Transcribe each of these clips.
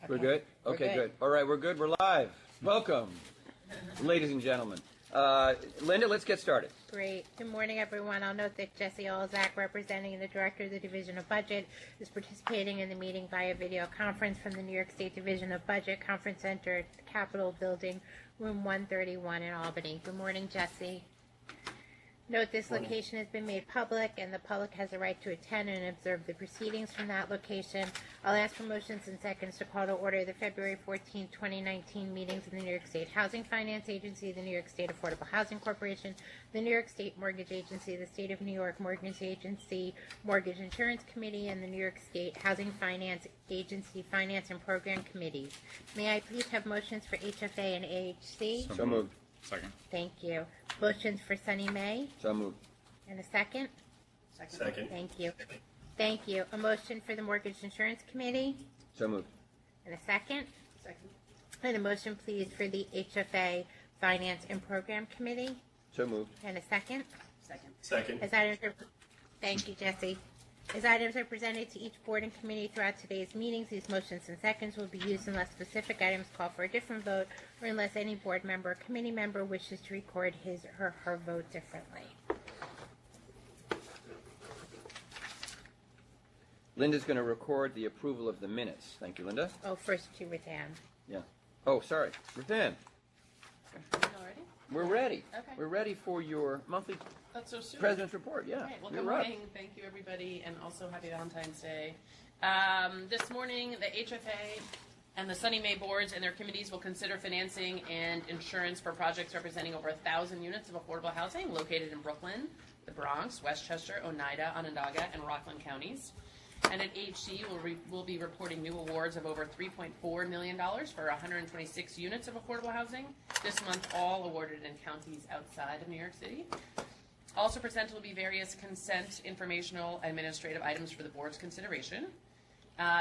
We're good? Okay, good. All right, we're good. We're live. Welcome, ladies and gentlemen. Linda, let's get started. Great. Good morning, everyone. I'll note that Jesse Olzak, representing the Director of the Division of Budget, is participating in the meeting via video conference from the New York State Division of Budget Conference Center at the Capitol Building, room 131 in Albany. Good morning, Jesse. Note this location has been made public, and the public has a right to attend and observe the proceedings from that location. I'll ask for motions and seconds to call to order the February 14, 2019 meetings of the New York State Housing Finance Agency, the New York State Affordable Housing Corporation, the New York State Mortgage Agency, the State of New York Mortgage Agency Mortgage Insurance Committee, and the New York State Housing Finance Agency Finance and Program Committees. May I please have motions for HFA and AHC? So moved. Second. Thank you. Motions for SONYMA? So moved. And a second? Second. Thank you. Thank you. A motion for the Mortgage Insurance Committee? So moved. And a second? Second. And a motion, please, for the HFA Finance and Program Committee? So moved. And a second? Second. As items are, thank you, Jesse. As items are presented to each board and committee throughout today's meetings, these motions and seconds will be used unless specific items call for a different vote or unless any board member or committee member wishes to record his or her vote differently. Linda's going to record the approval of the minutes. Thank you, Linda. Oh, first to Rattan. Yeah. Oh, sorry. Rathan, Already? we're ready. Okay. We're ready for your monthly That's so soon. President's Report. Yeah. Right. Well, You're good right. morning. Thank you, everybody, and also happy Valentine's Day. This morning, the HFA and the SONYMA boards and their committees will consider financing and insurance for projects representing over 1,000 units of affordable housing located in Brooklyn, the Bronx, Westchester, Oneida, Onondaga, and Rockland counties. And at AHC, we'll be reporting new awards of over $3.4 million for 126 units of affordable housing. This month, all awarded in counties outside of New York City. Also presented will be various consent, informational, administrative items for the board's consideration.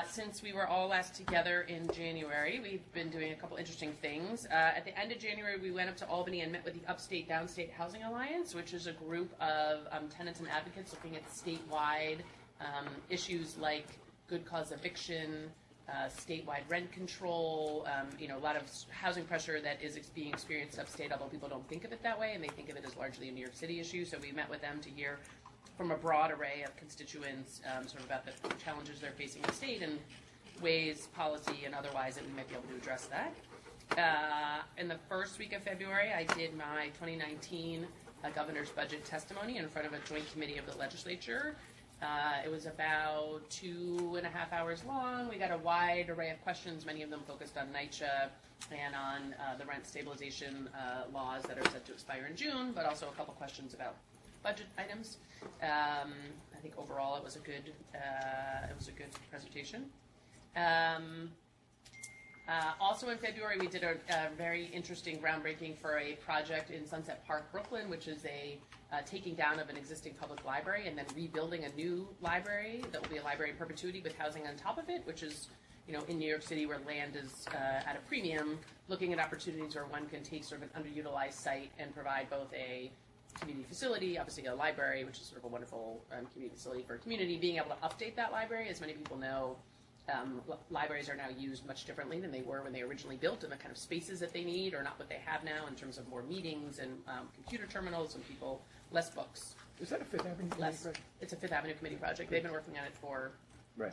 Since we were all last together in January, we've been doing a couple interesting things. At the end of January, we went up to Albany and met with the Upstate Downstate Housing Alliance, which is a group of tenants and advocates looking at statewide issues like good cause eviction, statewide rent control, a lot of housing pressure that is being experienced upstate, although people don't think of it that way, and they think of it as largely a New York City issue. So we met with them to hear from a broad array of constituents sort of about the challenges they're facing in the state and ways, policy, and otherwise that we might be able to address that. In the first week of February, I did my 2019 governor's budget testimony in front of a joint committee of the legislature. It was about 2.5 hours long. We got a wide array of questions, many of them focused on NYCHA and on the rent stabilization laws that are set to expire in June, but also a couple questions about budget items. I think overall it was a good presentation. Also in February, we did a very interesting groundbreaking for a project in Sunset Park, Brooklyn, which is a taking down of an existing public library and then rebuilding a new library that will be a library in perpetuity with housing on top of it, which is, in New York City where land is at a premium, looking at opportunities where one can take sort of an underutilized site and provide both a community facility, obviously a library, which is sort of a wonderful community facility for a community, being able to update that library. As many people know, libraries are now used much differently than they were when they originally built, and the kind of spaces that they need are not what they have now in terms of more meetings and computer terminals and people, less books. Is that a Fifth Avenue Committee project? It's a Fifth Avenue Committee project. They've been working on it for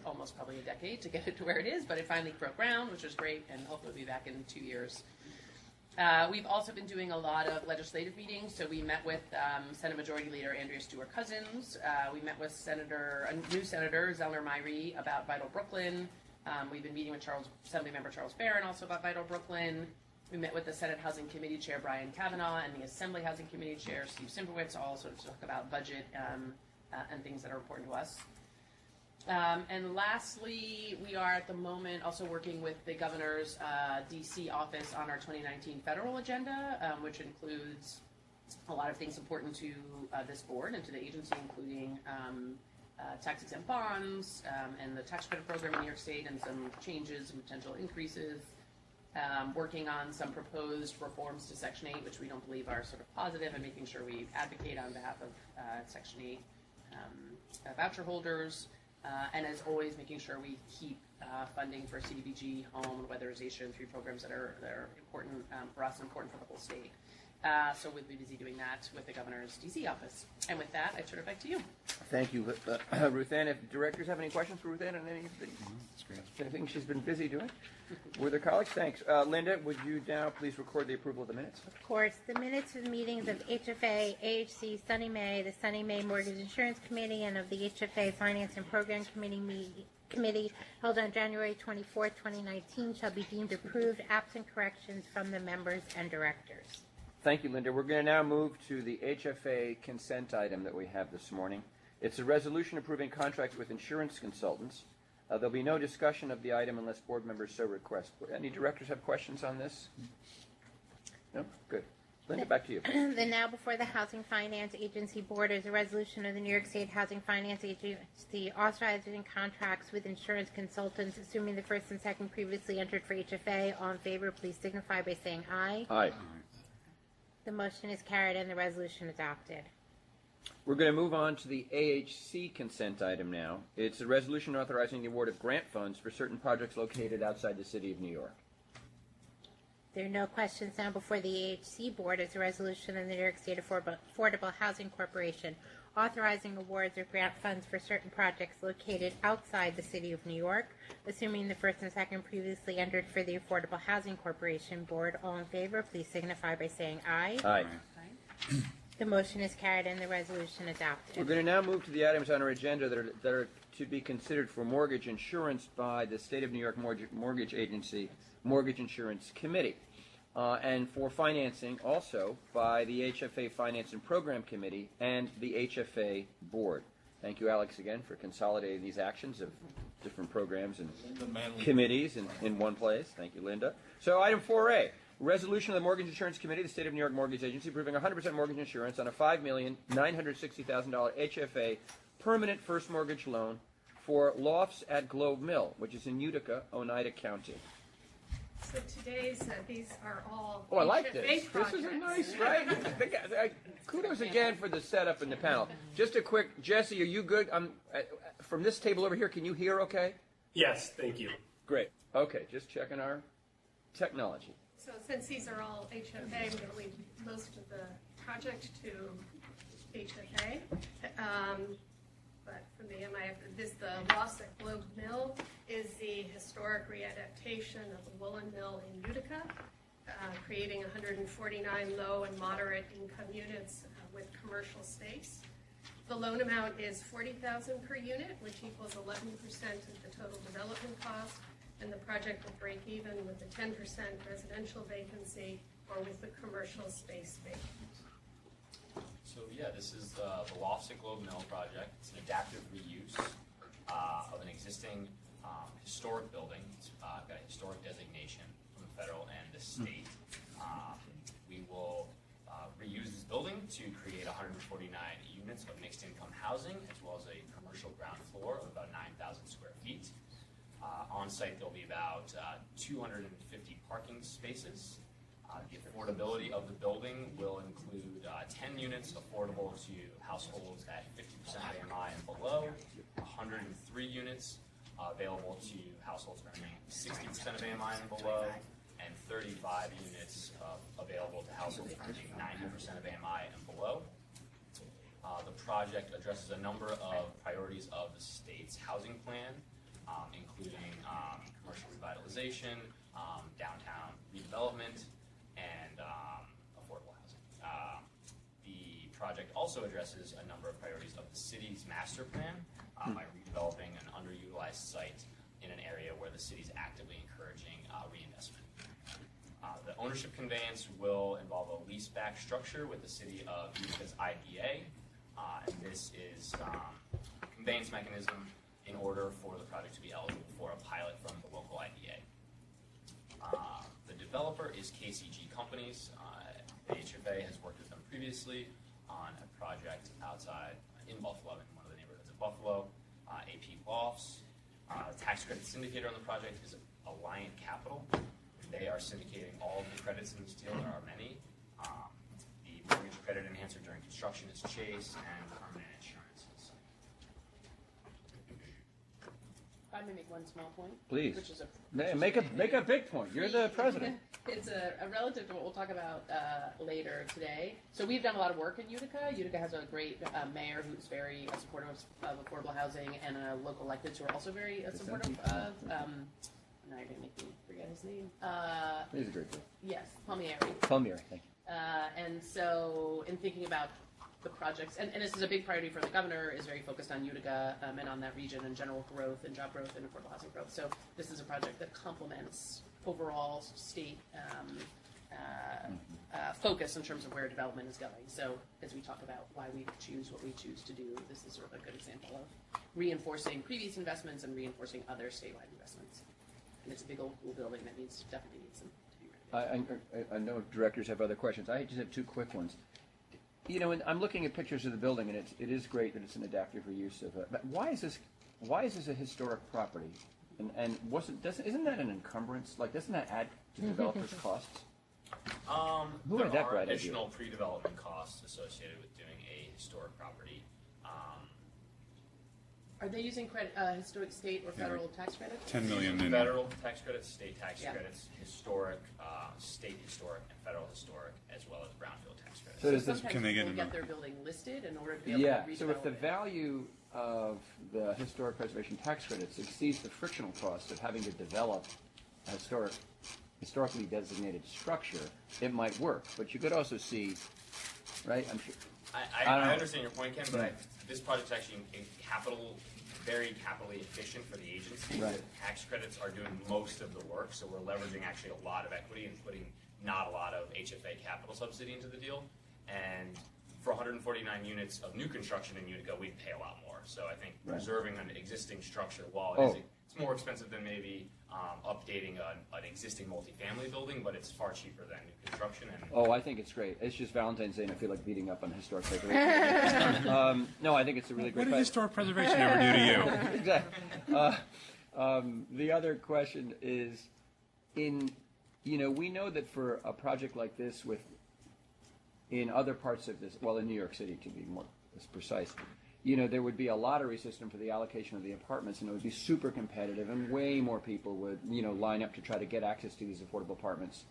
almost probably a decade to get it to where it is, but it finally broke ground, which was great, and hopefully we'll be back in 2 years. We've also been doing a lot of legislative meetings. So we met with Senate Majority Leader Andrea Stewart-Cousins. We met with a new Senator, Zellner Myrie, about Vital Brooklyn. We've been meeting with Assemblymember Charles Barron also about Vital Brooklyn. We met with the Senate Housing Committee Chair Brian Kavanaugh and the Assembly Housing Committee Chair Steve Simperwitz, all sort of talk about budget and things that are important to us. And lastly, we are at the moment also working with the governor's D.C. office on our 2019 federal agenda, which includes a lot of things important to this board and to the agency, including tax-exempt bonds and the tax credit program in New York State and some changes and potential increases. Working on some proposed reforms to Section 8, which we don't believe are sort of positive, and making sure we advocate on behalf of Section 8 voucher holders. And as always, making sure we keep funding for CDBG, home, and weatherization, 3 programs that are important for us and important for the whole state. So we'll be busy doing that with the governor's DC office. And with that, I turn it back to you. Thank you, Ruth Ann. If directors have any questions for Ruth Ann on anything she's been busy doing with her colleagues, thanks. Linda, would you now please record the approval of the minutes? Of course, the minutes of the meetings of HFA, AHC, SONYMA, the SONYMA Mortgage Insurance Committee, and of the HFA Finance and Program Committee held on January 24, 2019 shall be deemed approved, absent corrections from the members and directors. Thank you, Linda. We're going to now move to the HFA consent item that we have this morning. It's a resolution approving contracts with insurance consultants. There'll be no discussion of the item unless board members so request. Any directors have questions on this? No? Good. Linda, back to you. Then now before the Housing Finance Agency Board is a resolution of the New York State Housing Finance Agency authorizing contracts with insurance consultants, assuming the first and second previously entered for HFA. All in favor, please signify by saying aye. Aye. The motion is carried and the resolution adopted. We're going to move on to the AHC consent item now. It's a resolution authorizing the award of grant funds for certain projects located outside the city of New York. There are no questions now before the AHC Board is a resolution of the New York State Affordable Housing Corporation authorizing awards of grant funds for certain projects located outside the city of New York, assuming the first and second previously entered for the Affordable Housing Corporation Board. All in favor, please signify by saying aye. Aye. The motion is carried and the resolution adopted. We're going to now move to the items on our agenda that are to be considered for mortgage insurance by the State of New York Mortgage Agency Mortgage Insurance Committee. And for financing also by the HFA Finance and Program Committee and the HFA Board. Thank you, Alex, again for consolidating these actions of different programs and committees in one place. Thank you, Linda. So item 4A, resolution of the Mortgage Insurance Committee, the State of New York Mortgage Agency, approving 100% mortgage insurance on a $5,960,000 HFA permanent first mortgage loan for lofts at Globe Mill, which is in Utica, Oneida County. So today's, these are all Oh, I like HFA this. projects. This is a nice, right? Kudos again for the setup and the panel. Just a quick, Jesse, are you good? From this table over here, can you hear okay? Yes, thank you. Great. Okay, just checking our technology. So since these are all HFA, I'm going to leave most of the project to HFA. But from the MIF, the loss at Globe Mill is the historic readaptation of the woolen mill in Utica, creating 149 low and moderate income units with commercial space. The loan amount is $40,000 per unit, which equals 11% of the total development cost, and the project will break even with a 10% residential vacancy or with the commercial space vacant. So yeah, this is the Lofts at Globe Mill project. It's an adaptive reuse of an existing historic building. It's got a historic designation from the federal and the state. We will reuse this building to create 149 units of mixed income housing, as well as a commercial ground floor of about 9,000 square feet. On site, there'll be about 250 parking spaces. The affordability of the building will include 10 units affordable to households at 50% of AMI and below, 103 units available to households earning 60% of AMI and below, and 35 units available to households earning 90% of AMI and below. The project addresses a number of priorities of the state's housing plan, including commercial revitalization, downtown redevelopment, and affordable housing. The project also addresses a number of priorities of the city's master plan by redeveloping an underutilized site in an area where the city is actively encouraging reinvestment. The ownership conveyance will involve a leaseback structure with the city of Utica's IDA, and this is a conveyance mechanism in order for the project to be eligible for a pilot from the local IDA. The developer is KCG Companies. The HFA has worked with them previously on a project outside in Buffalo, in one of the neighborhoods of Buffalo, AP Lofts. The tax credit syndicator on the project is Alliant Capital. They are syndicating all of the credits in this deal. There are many. The mortgage credit enhancer during construction is Chase, and permanent insurance is I may make one small point. Please. Which is a Make a big point. You're the president. It's a relative to what we'll talk about later today. So we've done a lot of work in Utica. Utica has a great mayor who's very supportive of affordable housing, and local electeds who are also very supportive of. Now you're going to make me forget his name. He's a great guy. Yes, Palmieri. Palmieri, thank you. And so, in thinking about the projects, and this is a big priority for the governor, is very focused on Utica and on that region and general growth and job growth and affordable housing growth. So this is a project that complements overall state focus in terms of where development is going. So as we talk about why we choose what we choose to do, this is sort of a good example of reinforcing previous investments and reinforcing other statewide investments. And it's a big old cool building that definitely needs some to be renovated. I know directors have other questions. I just have two quick ones. You know, I'm looking at pictures of the building, and it is great that it's an adaptive reuse of it. But why is this a historic property? And isn't that an encumbrance? Like, doesn't that add to developers' costs? Who had that There are bright idea? additional pre-development costs associated with doing a historic property. Are they using historic state or federal tax credits? 10 million in Federal tax credits, state tax Yeah. credits, historic, state historic, and federal historic, as well as brownfield tax credits. So does this? Sometimes Can they get people in get the- their building listed in order to be able Yeah. to redevelop So if the it. value of the historic preservation tax credits exceeds the frictional cost of having to develop a historically designated structure, it might work. But you could also see, right? I'm sure. I don't know. I understand your point, Ken, but Yeah. this project's actually very capitally efficient for the agency. Right. The tax credits are doing most of the work, so we're leveraging actually a lot of equity and putting not a lot of HFA capital subsidy into the deal. And for 149 units of new construction in Utica, we'd pay a lot more. So I think Right. preserving an existing structure, while Oh. it's more expensive than maybe updating an existing multifamily building, but it's far cheaper than new construction. And Oh, I think it's great. It's just Valentine's Day, and I feel like beating up on historic preservation. No, I think it's a really What great did project. historic preservation ever do to you? Exactly. The other question is, we know that for a project like this, in other parts of this, well, in New York City to be more precise, there would be a lottery system for the allocation of the apartments, and it would be super competitive, and way more people would, line up to try to get access to these affordable apartments,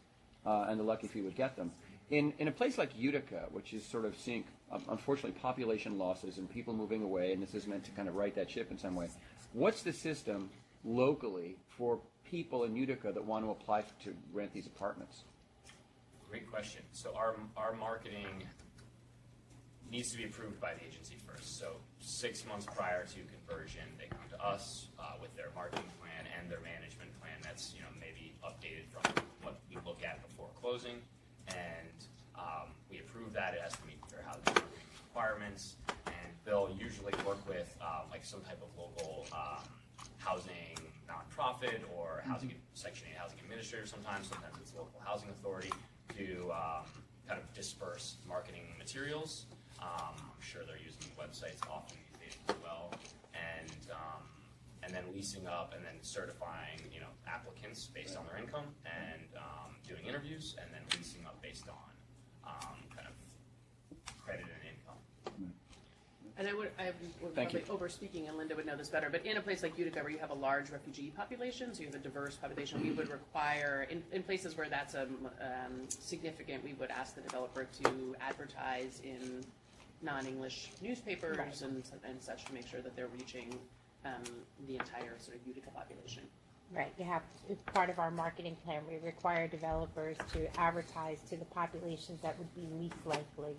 and the lucky few would get them. In a place like Utica, which is sort of seeing, unfortunately, population losses and people moving away, and this is meant to kind of right that ship in some way, what's the system locally for people in Utica that want to apply to rent these apartments? Great question. So our marketing needs to be approved by the agency first. So 6 months prior to conversion, they come to us with their marketing plan and their management plan. That's maybe updated from what we look at before closing, and we approve that. It has to meet their housing requirements, and they'll usually work with like some type of local housing nonprofit or Section 8 housing administrator. Sometimes it's local housing authority to kind of disperse marketing materials. I'm sure they're using websites often these days as well, and then leasing up and then certifying applicants based on their income, and doing interviews, and then leasing up based on kind of credit and income. And I would Thank probably you. over speaking, and Linda would know this better, but in a place like Utica where you have a large refugee population, so you have a diverse population, we would require, in places where that's significant, we would ask the developer to advertise in non-English newspapers and such to make sure that they're reaching the entire sort of Utica population. Right, it's part of our marketing plan, we require developers to advertise to the populations that would be least likely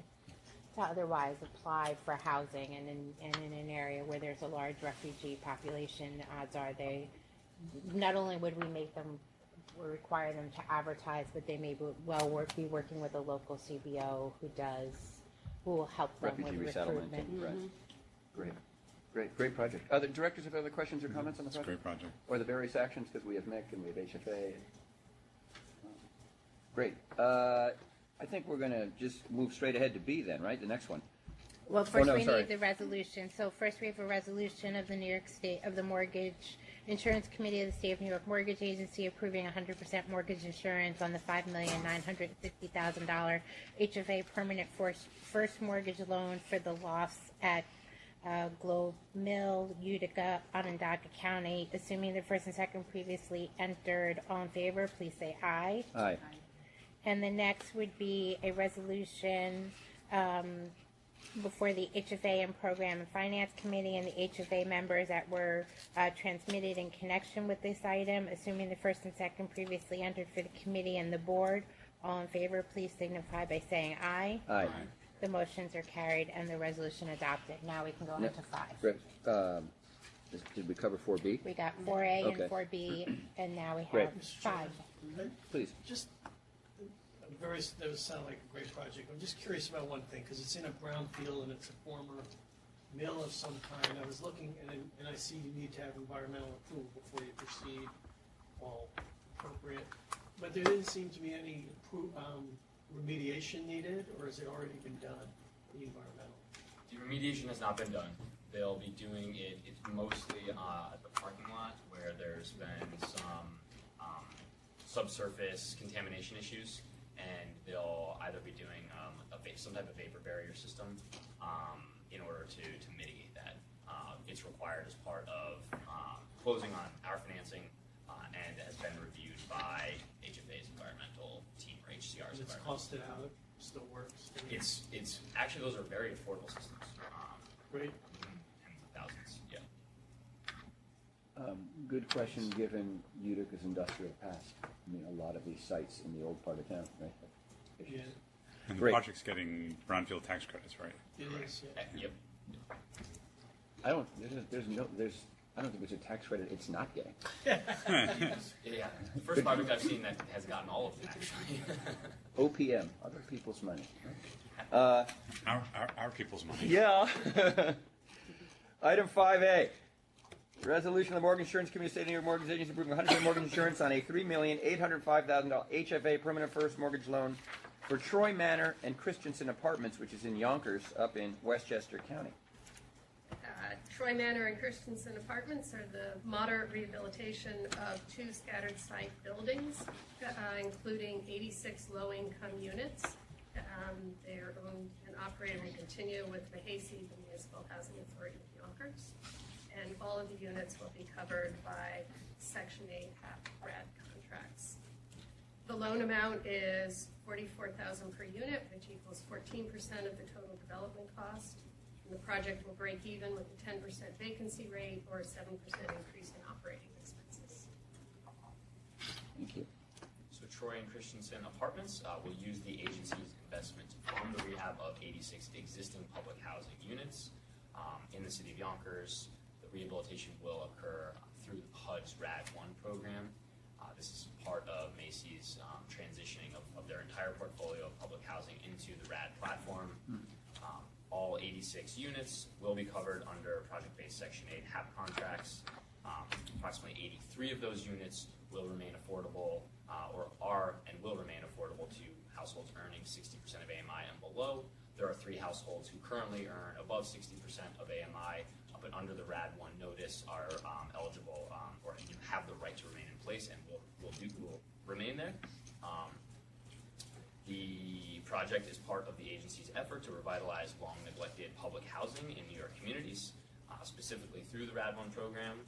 to otherwise apply for housing, and in an area where there's a large refugee population, odds are not only would we require them to advertise, but they may be working with a local CBO who will help them Refugee with resettlement. recruitment. Right. Great project. Other directors have other questions or comments on the It's a project? great project. Or the various actions, because we have MIC and we have HFA. Great. I think we're going to just move straight ahead to B then, right? The next one. Well, first no, we sorry. need the resolution. So first we have a resolution of the New York State, of the Mortgage Insurance Committee of the State of New York Mortgage Agency approving 100% mortgage insurance on the $5,950,000 HFA permanent first mortgage loan for the loss at Globe Mill, Utica, Onondaga County. Assuming the first and second previously entered, all in favor, please say aye. Aye. And the next would be a resolution before the HFA and Program and Finance Committee and the HFA members that were transmitted in connection with this item. Assuming the first and second previously entered for the committee and the board, all in favor, please signify by saying aye. Aye. The motions are carried and the resolution adopted. Now we can go on to 5. Great. Did we cover 4B? We got 4A Okay. and 4B, and now we Great. have 5. Please. Just, that would sound like a great project. I'm just curious about one thing, because it's in a brownfield and it's a former mill of some kind. I was looking, and I see you need to have environmental approval before you proceed, all appropriate. But there didn't seem to be any remediation needed, or has it already been done, the environmental? The remediation has not been done. They'll be doing it, it's mostly at the parking lot where there's been some subsurface contamination issues, and they'll either be doing some type of vapor barrier system in order to mitigate that. It's required as part of closing on our financing and has been reviewed by HFA's environmental team, or HCR's And it's environmental. costed out, it still works? It's actually, those are very affordable systems. Great. Tens of thousands, yeah. Good question, given Utica's industrial past. I mean, a lot of these sites in the old part of town, right? have issues. Yeah, And the Great. project's getting brownfield tax credits, right? it is, yeah. Yep. I don't think there's a tax credit it's not getting. Yeah. The first project I've seen that has gotten all of them, actually. OPM, other people's money. Our people's money. Yeah. Item 5A. Resolution of the Mortgage Insurance Committee, State of New York Mortgage Agency approving 100% mortgage insurance on a $3,805,000 HFA permanent first mortgage loan for Troy Manor and Christensen Apartments, which is in Yonkers, up in Westchester County. Troy Manor and Christensen Apartments are the moderate rehabilitation of 2 scattered site buildings, including 86 low-income units. They are owned and operated and continue with the HFA, the Municipal Housing Authority of Yonkers. And all of the units will be covered by Section 8 HAP-RAD contracts. The loan amount is $44,000 per unit, which equals 14% of the total development cost. And the project will break even with a 10% vacancy rate or a 7% increase in operating expenses. Thank you. So Troy and Christensen Apartments will use the agency's investment to fund the rehab of 86 existing public housing units in the city of Yonkers. The rehabilitation will occur through the HUD's RAD 1 program. This is part of Macy's transitioning of their entire portfolio of public housing into the RAD platform. All 86 units will be covered under project-based Section 8 HAP contracts. Approximately 83 of those units will remain affordable or are and will remain affordable to households earning 60% of AMI and below. There are 3 households who currently earn above 60% of AMI, but under the RAD 1 notice are eligible or have the right to remain in place and will remain there. The project is part of the agency's effort to revitalize long-neglected public housing in New York communities, specifically through the RAD 1 program.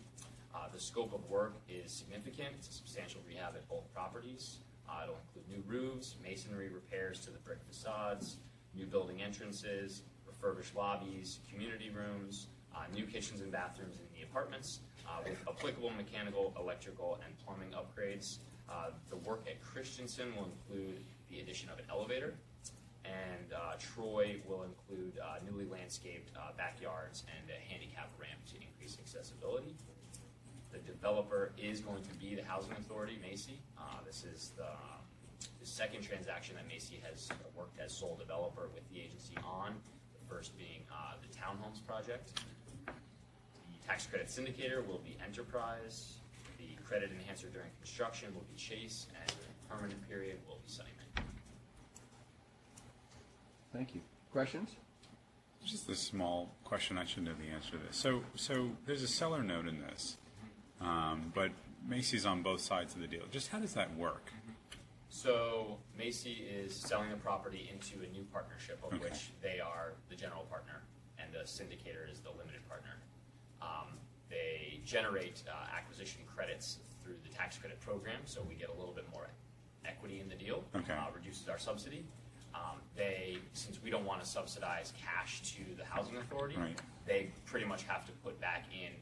The scope of work is significant. It's a substantial rehab at both properties. It'll include new roofs, masonry repairs to the brick facades, new building entrances, refurbished lobbies, community rooms, new kitchens and bathrooms in the apartments, with applicable mechanical, electrical, and plumbing upgrades. The work at Christensen will include the addition of an elevator, and Troy will include newly landscaped backyards and a handicap ramp to increase accessibility. The developer is going to be the Housing Authority, Macy. This is the second transaction that Macy has worked as sole developer with the agency on, the first being the townhomes project. The tax credit syndicator will be Enterprise. The credit enhancer during construction will be Chase, and the permanent period will be SONYMA. Thank you. Questions? Just a small question. I should know the answer to this. So there's a seller note in this, but Macy's on both sides of the deal. Just how does that work? So Macy is selling the property into a new partnership of Okay. which they are the general partner, and the syndicator is the limited partner. They generate acquisition credits through the tax credit program, so we get a little bit more equity in the deal, Okay. Reduces our subsidy. Since we don't want to subsidize cash to the housing authority, Right. they pretty much have to put back in,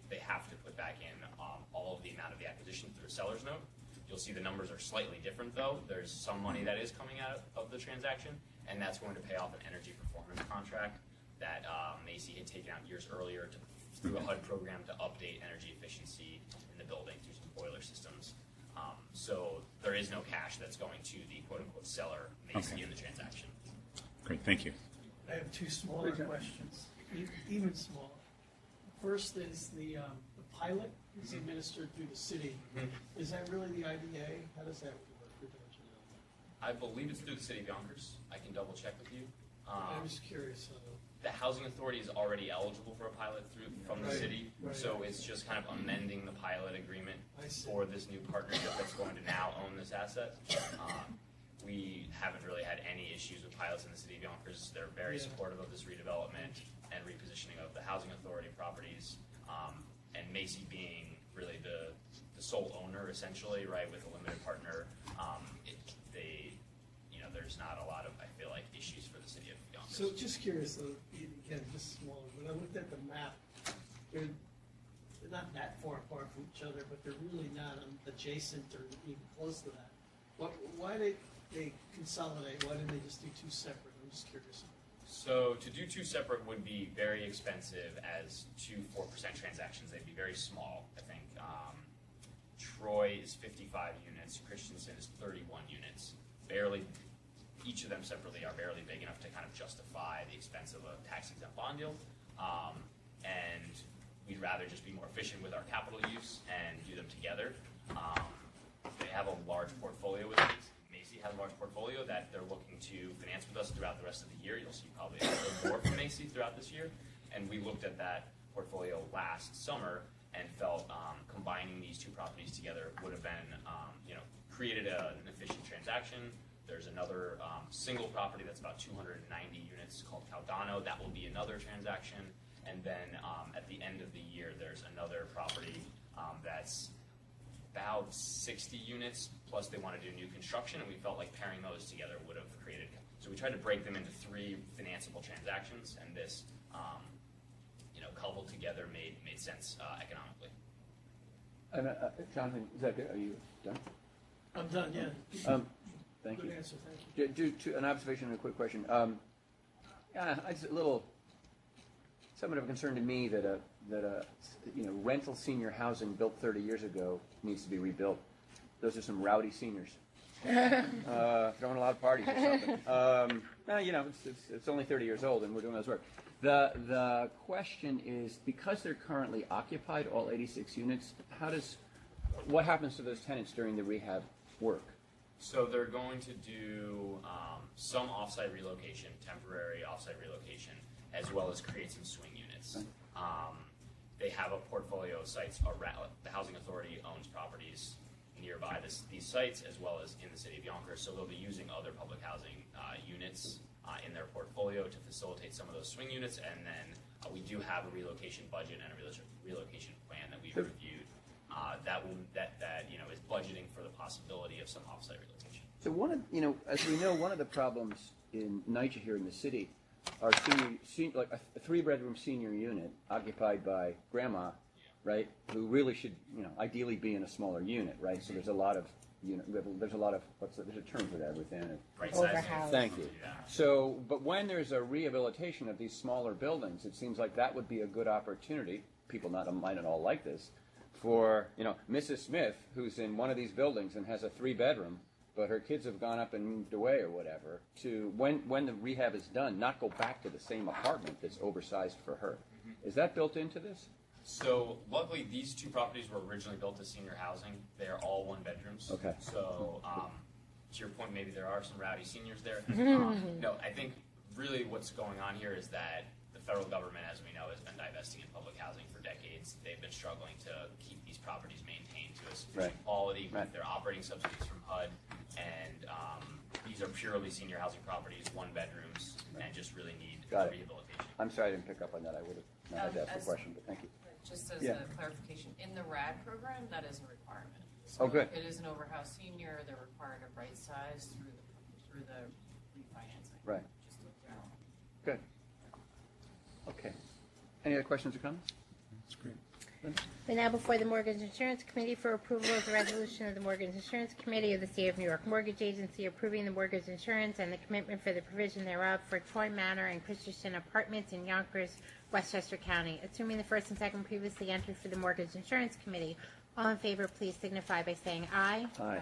all of the amount of the acquisition through a seller's note. You'll see the numbers are slightly different though. There's some money that is coming out of the transaction, and that's going to pay off an energy performance contract that Macy had taken out years earlier through a HUD program to update energy efficiency in the building through some boiler systems. So there is no cash that's going to the quote-unquote seller, Macy, Okay. in the transaction. Great, thank you. I have two smaller questions, even smaller. First is the pilot is administered through the city. Is that really the IDA? How does that work? I believe it's through the city of Yonkers. I can double check with you. I'm just curious. The housing authority is already eligible for a pilot from the Right, city, right. so it's just kind of amending the pilot agreement I see. for this new partnership that's going to now own this asset. We haven't really had any issues with pilots in the city of Yonkers. They're very Yeah. supportive of this redevelopment and repositioning of the housing authority properties, and Macy being really the sole owner essentially, right, with a limited partner. There's not a lot of, I feel like, issues for the city of Yonkers. So just curious, though, again, just smaller, when I looked at the map, they're not that far apart from each other, but they're really not adjacent or even close to that. Why did they consolidate? Why didn't they just do two separate? I'm just curious. So to do two separate would be very expensive as two 4% transactions. They'd be very small. I think Troy is 55 units, Christensen is 31 units. Each of them separately are barely big enough to kind of justify the expense of a tax-exempt bond deal. And we'd rather just be more efficient with our capital use and do them together. They have a large portfolio with Macy. Macy has a large portfolio that they're looking to finance with us throughout the rest of the year. You'll see probably a little more from Macy throughout this year. And we looked at that portfolio last summer and felt combining these two properties together would have been, created an efficient transaction. There's another single property that's about 290 units called Caldano. That will be another transaction. And then at the end of the year, there's another property that's about 60 units, plus they want to do new construction, and we felt like pairing those together would have created. So we tried to break them into three financeable transactions, and this, coupled together made sense economically. Jonathan, is that good? Are you done? I'm done, yeah. Thank Good you. answer, thank you. An observation and a quick question. It's somewhat of a concern to me that rental senior housing built 30 years ago needs to be rebuilt. Those are some rowdy seniors. Throwing a lot of parties or something. It's only 30 years old and we're doing those work. The question is, because they're currently occupied, all 86 units, what happens to those tenants during the rehab work? So they're going to do some offsite relocation, temporary offsite relocation, as well as create some swing units. They have a portfolio of sites around. The housing authority owns properties nearby these sites, as well as in the city of Yonkers. So they'll be using other public housing units in their portfolio to facilitate some of those swing units. And then we do have a relocation budget and a relocation plan that we've reviewed. That is budgeting for the possibility of some offsite relocation. So as we know, one of the problems in NYCHA here in the city are like a 3-bedroom senior unit occupied by grandma, right? Who really should, ideally be in a smaller unit, right? So there's a lot of, there's a term for that within it. Right Overhoused. size. Thank you. Yeah. So, but when there's a rehabilitation of these smaller buildings, it seems like that would be a good opportunity. People might not all like this, for Mrs. Smith, who's in one of these buildings and has a 3-bedroom, but her kids have gone up and moved away or whatever, to when the rehab is done, not go back to the same apartment that's oversized for her. Is that built into this? So luckily, these two properties were originally built as senior housing. They are all 1-bedrooms. Okay. So to your point, maybe there are some rowdy seniors there. No, I think really what's going on here is that the federal government, as we know, has been divesting in public housing for decades. They've been struggling to keep these properties maintained to a sufficient quality with their operating subsidies from HUD. And These are purely senior housing properties, one bedrooms, and just really need Got it. rehabilitation. I'm sorry I didn't pick up on that. I would have not had to ask the as- question, but thank you. Just as Yeah. a clarification, in the RAD program, that is a requirement. Oh, good. It is an overhouse senior, they're required to right size through the refinancing. Right. Just in general. Good. Okay. Any other questions or comments? That's great. We're now before the Mortgage Insurance Committee for approval of the resolution of the Mortgage Insurance Committee of the State of New York Mortgage Agency approving the mortgage insurance and the commitment for the provision thereof for Troy Manor and Christensen Apartments in Yonkers, Westchester County. Assuming the first and second previously entered for the Mortgage Insurance Committee, all in favor, please signify by saying aye. Aye.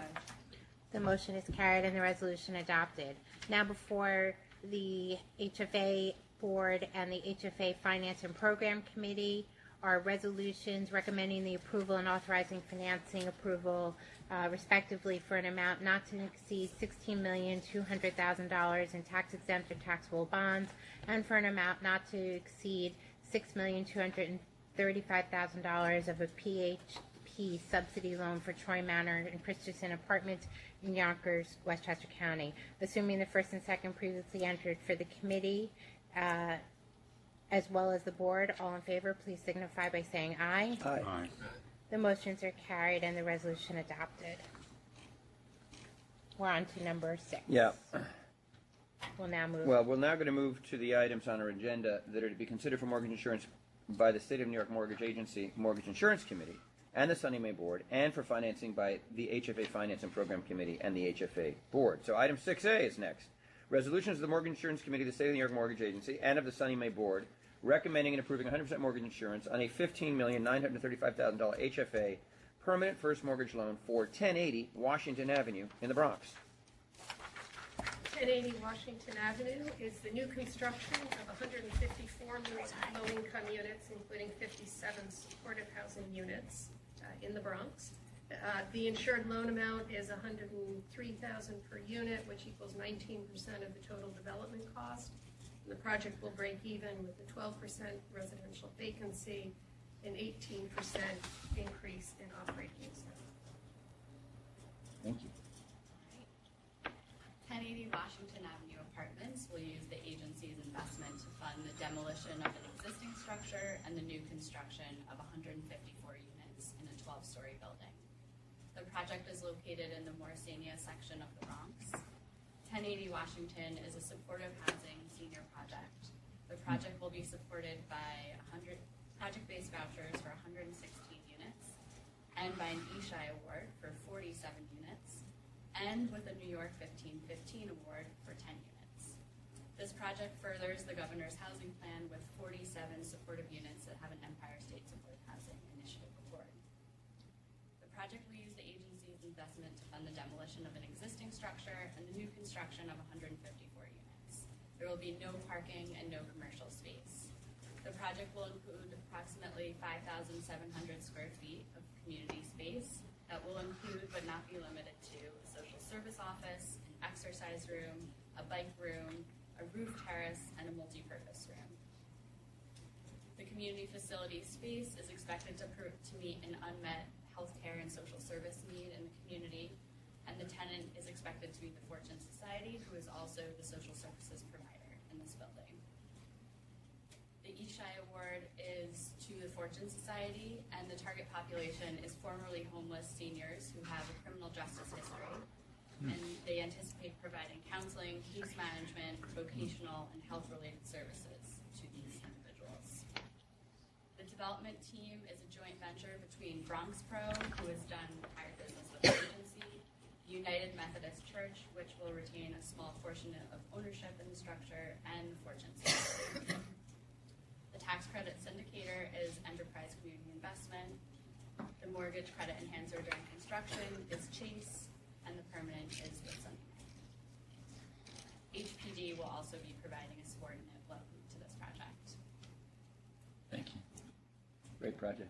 The motion is carried and the resolution adopted. Now before the HFA Board and the HFA Finance and Program Committee are resolutions recommending the approval and authorizing financing approval, respectively, for an amount not to exceed $16,200,000 in tax-exempt or taxable bonds, and for an amount not to exceed $6,235,000 of a PHP subsidy loan for Troy Manor and Christensen Apartments in Yonkers, Westchester County. Assuming the first and second previously entered for the committee, as well as the board, all in favor, please signify by saying aye. Aye. Aye. The motions are carried and the resolution adopted. We're on to number 6. Yeah. We'll now move. Well, we're now going to move to the items on our agenda that are to be considered for mortgage insurance by the State of New York Mortgage Agency Mortgage Insurance Committee and the SONYMA Board, and for financing by the HFA Finance and Program Committee and the HFA Board. So item 6A is next. Resolutions of the Mortgage Insurance Committee of the State of New York Mortgage Agency and of the SONYMA Board recommending and approving 100% mortgage insurance on a $15,935,000 HFA permanent first mortgage loan for 1080 Washington Avenue in the Bronx. 1080 Washington Avenue is the new construction of 154 low-income units, including 57 supportive housing units in the Bronx. The insured loan amount is $103,000 per unit, which equals 19% of the total development cost. And the project will break even with a 12% residential vacancy, an 18% increase in operating expense. Thank you. 1080 Washington Avenue Apartments will use the agency's investment to fund the demolition of an existing structure and the new construction of 154 units in a 12-story building. The project is located in the Morrisania section of the Bronx. 1080 Washington is a supportive housing senior project. The project will be supported by 100 project-based vouchers for 116 units and by an ESHI award for 47 units and with a New York 1515 award for 10 units. This project furthers the governor's housing plan with 47 supportive units that have an Empire State Supportive Housing Initiative award. The project will use the agency's investment to fund the demolition of an existing structure and the new construction of 154 units. There will be no parking and no commercial space. The project will include approximately 5,700 square feet of community space that will include but not be limited to a social service office, an exercise room, a bike room, a roof terrace, and a multi-purpose room. The community facility space is expected to meet an unmet healthcare and social service need in the community, and the tenant is expected to be the Fortune Society, who is also the social services provider in this building. The ESHI award is to the Fortune Society, and the target population is formerly homeless seniors who have a criminal justice history, and they anticipate providing counseling, case management, vocational, and health-related services to these individuals. The development team is a joint venture between Bronx Pro, who has done prior business with the agency, United Methodist Church, which will retain a small portion of ownership in the structure, and the Fortune Society. The tax credit syndicator is Enterprise Community Investment. The mortgage credit enhancer during construction is Chase, and the permanent is with SONYMA. HPD will also be providing a subordinate loan to this project. Thank you. Great project.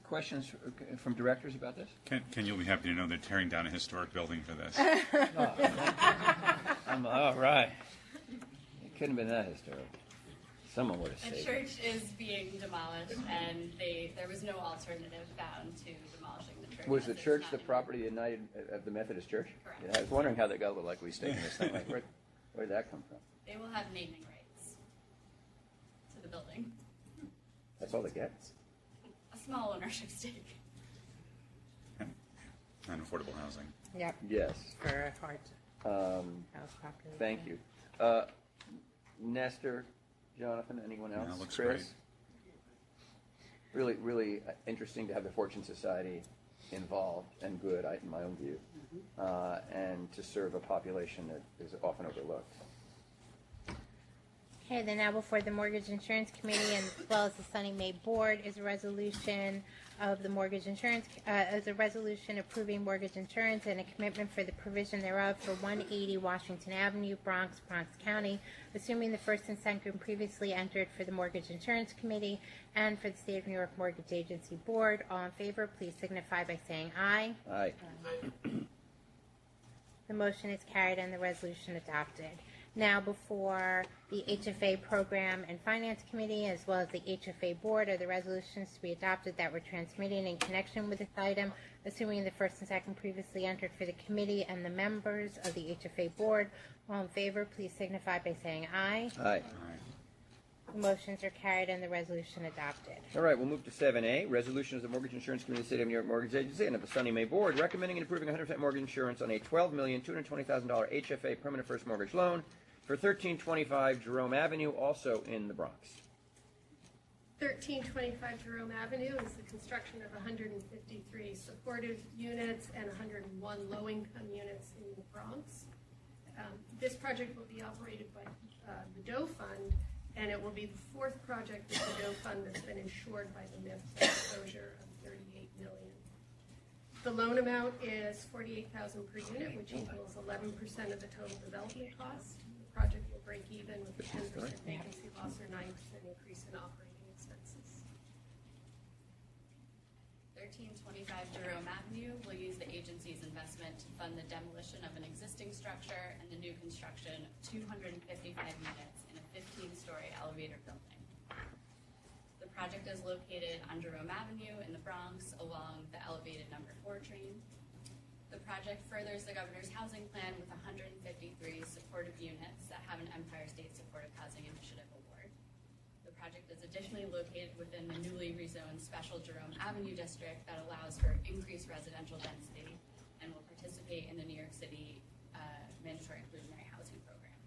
Questions from directors about this? Ken, you'll be happy to know they're tearing down a historic building for this. All right. It couldn't have been that historic. Someone would have The saved it. church is being demolished, and there was no alternative found to demolishing the church. Was the as it's church not the in- property of the Methodist Church? Correct. Yeah, I was wondering how they got look like we stayed in this thing. Like, where'd that come from? They will have naming rights to the building. That's all they get? A small ownership stake. And affordable housing. Yep, Yes. for a hard house population. Thank you. Nestor, Jonathan, anyone else? No, looks Chris? great. Really, really interesting to have the Fortune Society involved and good, in my own view, and to serve a population that is often overlooked. Okay, then now before the Mortgage Insurance Committee and as well as the Sunny May Board is a resolution of the Mortgage Insurance, is a resolution approving mortgage insurance and a commitment for the provision thereof for 180 Washington Avenue, Bronx, Bronx County, assuming the first and second previously entered for the Mortgage Insurance Committee and for the State of New York Mortgage Agency Board. All in favor, please signify by saying aye. Aye. The motion is carried and the resolution adopted. Now before the HFA Program and Finance Committee as well as the HFA Board are the resolutions to be adopted that were transmitted in connection with this item, assuming the first and second previously entered for the committee and the members of the HFA Board. All in favor, please signify by saying aye. Aye. The motions are carried and the resolution adopted. All right, we'll move to 7A, resolution of the Mortgage Insurance Committee of the State of New York Mortgage Agency and of the Sunny May Board recommending and approving 100% mortgage insurance on a $12,220,000 HFA permanent first mortgage loan for 1325 Jerome Avenue, also in the Bronx. 1325 Jerome Avenue is the construction of 153 supportive units and 101 low-income units in the Bronx. This project will be operated by the Doe Fund, and it will be the fourth project with the Doe Fund that's been insured by the MIF exposure of $38 million. The loan amount is $48,000 per unit, which equals 11% of the total development cost. The project will break even with a 10% vacancy loss or 9% increase in operating expenses. 1325 Jerome Avenue will use the agency's investment to fund the demolition of an existing structure and the new construction of 255 units in a 15-story elevator building. The project is located on Jerome Avenue in the Bronx along the elevated number 4 train. The project furthers the governor's housing plan with 153 supportive units that have an Empire State Supportive Housing Initiative award. The project is additionally located within the newly rezoned Special Jerome Avenue district that allows for increased residential density and will participate in the New York City mandatory inclusionary housing program.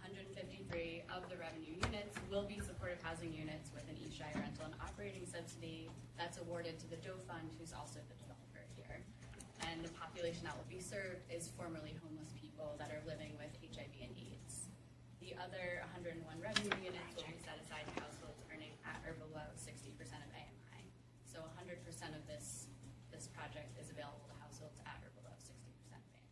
153 of the revenue units will be supportive housing units with an ESHI rental and operating subsidy that's awarded to the Doe Fund, who's also the developer here. And the population that will be served is formerly homeless people that are living with HIV and AIDS. The other 101 revenue units will be set aside to households earning at or below 60% of AMI. So 100% of this project is available to households at or below 60% of AMI.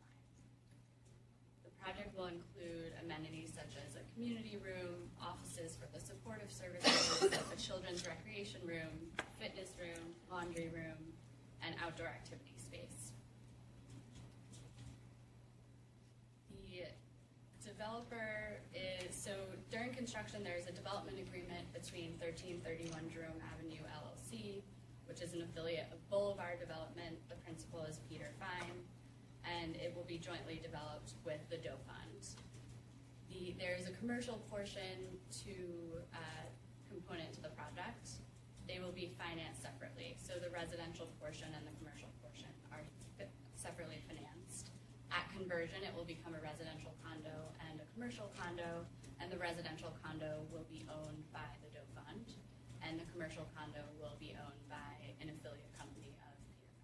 The project will include amenities such as a community room, offices for the supportive services, a children's recreation room, fitness room, laundry room, and outdoor activity space. The developer is, so during construction there is a development agreement between 1331 Jerome Avenue LLC, which is an affiliate of Boulevard Development. The principal is Peter Fine, and it will be jointly developed with the Doe Fund. There is a commercial portion to component to the project. They will be financed separately. So the residential portion and the commercial portion are separately financed. At conversion, it will become a residential condo and a commercial condo, and the residential condo will be owned by the Doe Fund, and the commercial condo will be owned by an affiliate company of Peter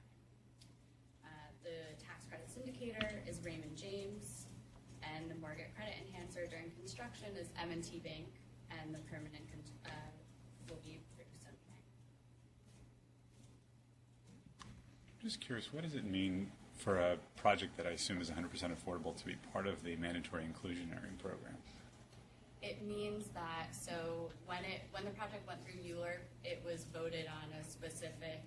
Fine. The tax credit syndicator is Raymond James, and the mortgage credit enhancer during construction is M&T Bank, and the permanent will be Richardson Bank. Just curious, what does it mean for a project that I assume is 100% affordable to be part of the mandatory inclusionary program? It means that, so when the project went through ULURP, it was voted on a specific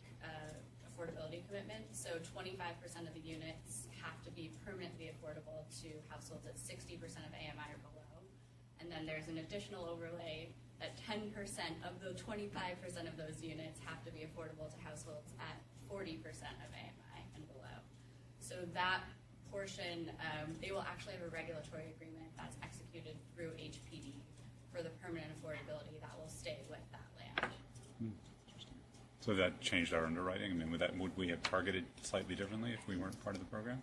affordability commitment. So 25% of the units have to be permanently affordable to households at 60% of AMI or below. And then there's an additional overlay that 10% of the 25% of those units have to be affordable to households at 40% of AMI and below. So that portion, they will actually have a regulatory agreement that's executed through HPD for the permanent affordability that will stay with that land. So that changed our underwriting? I mean, would we have targeted slightly differently if we weren't part of the program?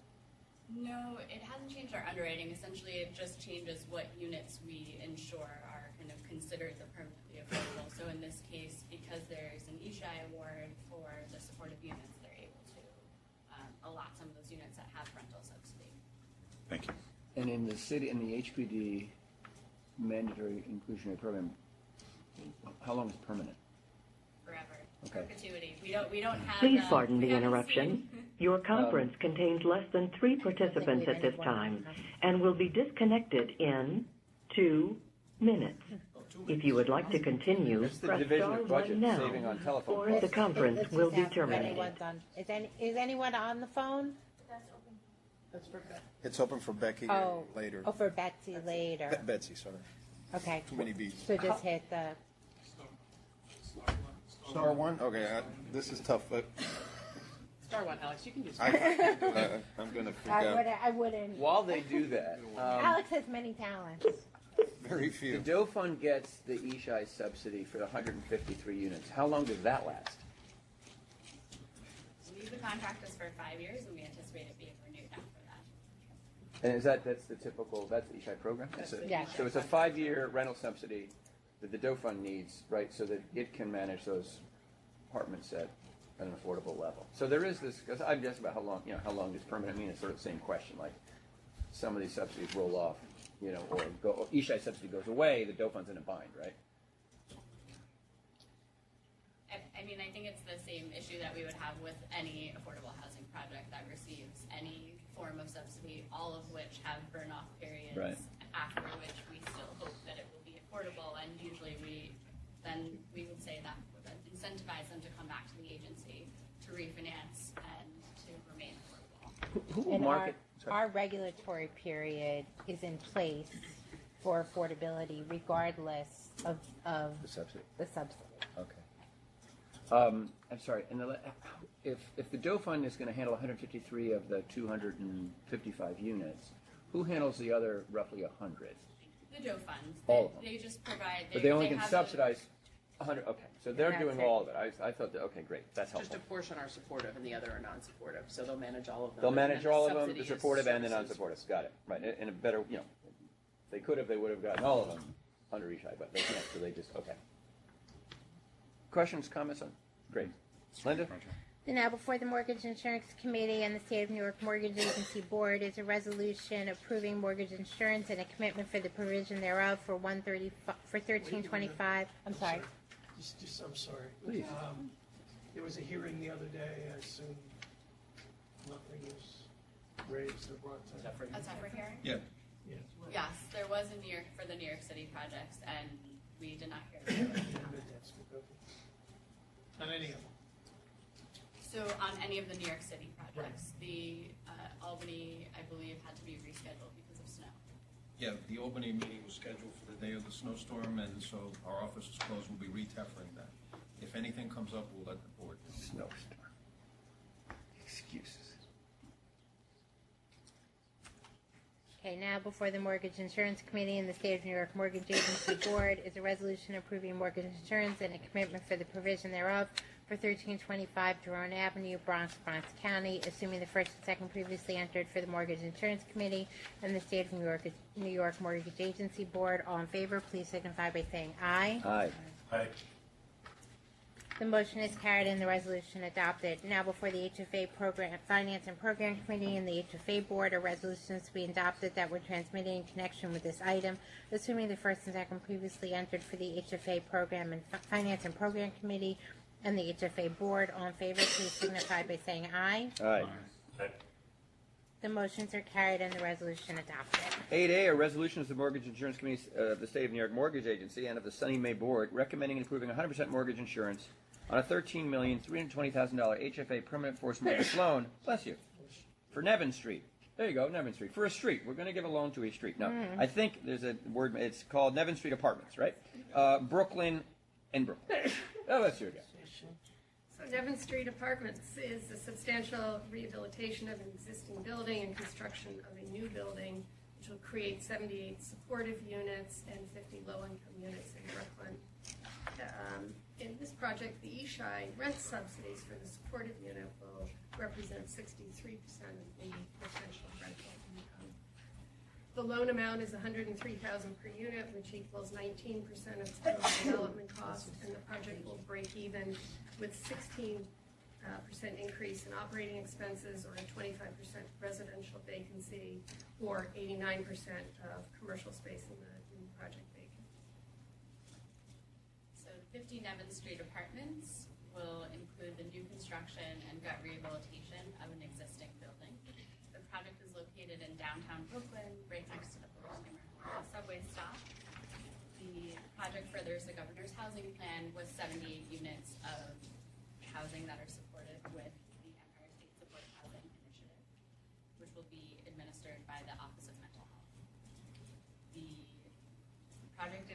No, it hasn't changed our underwriting. Essentially, it just changes what units we insure are kind of considered the permanently affordable. So in this case, because there's an ESHI award for the supportive units, they're able to allot some of those units that have rental subsidy. Thank you. And in the city, in the HPD mandatory inclusionary program, how long is permanent? Forever. Okay. Perpetuity. We don't have. Please pardon we the haven't interruption. Your conference contains less than 3 participants at this time and will be disconnected in 2 minutes. If you would like to continue, It's the press division star of budget 1 now, saving on telephone or calls. the conference Let's will just be ask if terminated. anyone's on. Is anyone on the phone? That's for Beth. It's open for Becky Oh, later. Oh, for Betsy later. Betsy, sorry. Okay. Too many B's. So just hit the. Star one? Okay, this is tough. Star one, Alex. You can do I star. can't do it. I'm going to freak out. I wouldn't. While they do that, Alex has many talents. Very the few. Doe Fund gets the ESHI subsidy for the 153 units. How long does that last? The contract is for 5 years, and we anticipate it being renewed after that. And that's the typical, that's the ESHI program? Yes. So it's a 5-year rental subsidy that the Doe Fund needs, right, so that it can manage those apartments at an affordable level. So there is this, because I'm just about how long does permanent mean? It's sort of the same question, like some of these subsidies roll off, or ESHI subsidy goes away, the Doe Fund's in a bind, right? I mean, I think it's the same issue that we would have with any affordable housing project that receives any form of subsidy, all of which have burn-off periods, Right. after which we still hope that it will be affordable, and usually we would say that would incentivize them to come back to the agency to refinance and to remain affordable. Who will And market? our regulatory period is in place for affordability regardless of The subsidy. the subsidy. Okay. I'm sorry. And if the Doe Fund is going to handle 153 of the 255 units, who handles the other roughly 100? The Doe funds, All of them. they just provide. But they only can have subsidize 100. Okay, so they're That's doing it. all of it. I thought that. Okay, great. That's Just helpful. a portion are supportive and the other are non-supportive. So they'll manage all of them. They'll And manage then all of them, subsidy the is supportive and the services. non-supportive. Got it. Right. In a better, if they could have, they would have gotten all of them under ESHI, but they can't. So they just okay. Questions, comments on? Great. Linda. Now, before the Mortgage Insurance Committee and the State of New York Mortgage Agency Board is a resolution approving mortgage insurance and a commitment for the provision thereof for 1325. I'm sorry. I'm sorry. Please. There was a hearing the other day. I assume nothing was raised or brought to. A separate hearing? Yeah. Yeah. Yes, there was in New York for the New York City projects, and we did not hear it. On any of them. So on any of the New York City projects, the Albany, I believe, had to be rescheduled because of snow. Yeah, the Albany meeting was scheduled for the day of the snowstorm, and so our office is closed. We'll be reteffering that. If anything comes up, we'll let the board know. Snowstorm. Excuses. Okay, now before the Mortgage Insurance Committee and the State of New York Mortgage Agency Board is a resolution approving mortgage insurance and a commitment for the provision thereof for 1325 Jerome Avenue, Bronx County, assuming the first and second previously entered for the Mortgage Insurance Committee and the State of New York Mortgage Agency Board. All in favor, please signify by saying aye. Aye. Aye. The motion is carried and the resolution adopted. Now before the HFA Program, Finance and Program Committee and the HFA Board are resolutions to be adopted that were transmitted in connection with this item, assuming the first and second previously entered for the HFA Program and Finance and Program Committee and the HFA Board. All in favor, please signify by saying aye. Aye. The motions are carried and the resolution adopted. 8A are resolutions of the Mortgage Insurance Committee of the State of New York Mortgage Agency and of the SONYMA Board recommending and approving 100% mortgage insurance on a $13,320,000 HFA permanent force mortgage loan, bless you, for Nevin Street. There you go, Nevin Street. For a street. We're going to give a loan to a street. No, I think there's a word, it's called Nevin Street Apartments, right? Brooklyn and Brooklyn. Oh, that's your guess. So Devon Street Apartments is a substantial rehabilitation of an existing building and construction of a new building, which will create 78 supportive units and 50 low-income units in Brooklyn. In this project, the ESHI rent subsidies for the supportive unit will represent 63% of the potential rental income. The loan amount is $103,000 per unit, which equals 19% of total development cost, and the project will break even with 16% increase in operating expenses, or a 25% residential vacancy, or 89% of commercial space in the project vacant. So 50 Nevin Street Apartments will include the new construction and gut rehabilitation of an existing building. The project is located in downtown Brooklyn, right next to the subway stop. The project furthers the governor's housing plan with 78 units of housing that are supported with the Empire State Supportive Housing Initiative, which will be administered by the Office of Mental Health. The project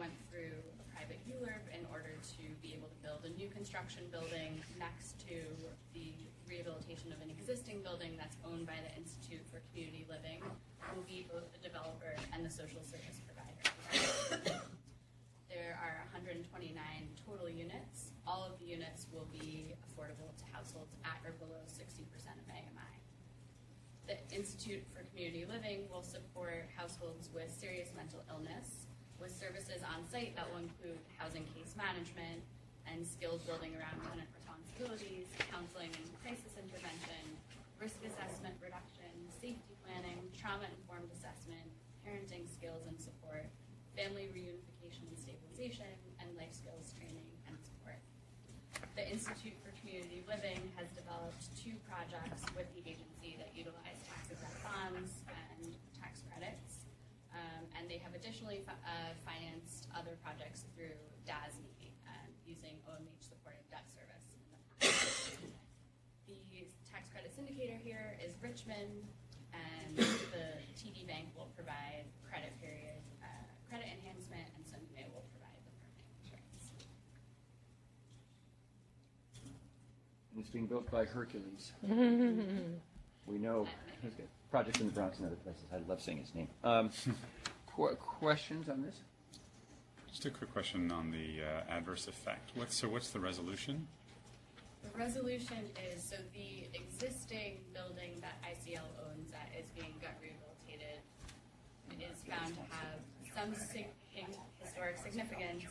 went through a private ULURP in order to be able to build a new construction building next to the rehabilitation of an existing building that's owned by the Institute for Community Living, who will be both the developer and the social service provider. There are 129 total units. All of the units will be affordable to households at or below 60% of AMI. The Institute for Community Living will support households with serious mental illness with services on site that will include housing case management and skills building around tenant responsibilities, counseling and crisis intervention, risk assessment reduction, safety planning, trauma-informed assessment, parenting skills and support, family reunification and stabilization, and life skills training and support. The Institute for Community Living has developed 2 projects with the agency that utilize tax-exempt bonds and tax credits, and they have additionally financed other projects through DASNY using OMH supported debt service. The tax credit syndicator here is Richmond, and the TD Bank will provide credit period, credit enhancement, and SONYMA will provide the permanent insurance. And it's being built by Hercules. We know projects in the Bronx and other places. I love saying his name. Questions on this? Just a quick question on the adverse effect. What's the resolution? The resolution is, so the existing building that ICL owns that is being gut rehabilitated is found to have some historic significance,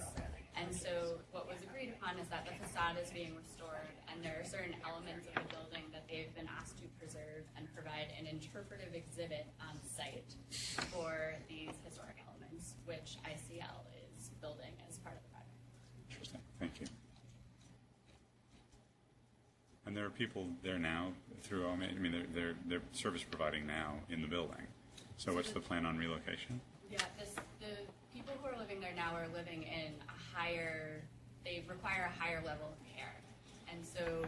and so what was agreed upon is that the facade is being restored, and there are certain elements of the building that they've been asked to preserve and provide an interpretive exhibit on site for these historic elements, which ICL is building as part of the project. Interesting. Thank you. And there are people there now through OMA. I mean, they're service providing now in the building. So what's the plan on relocation? Yeah, the people who are living there now are living in they require a higher level of care. And so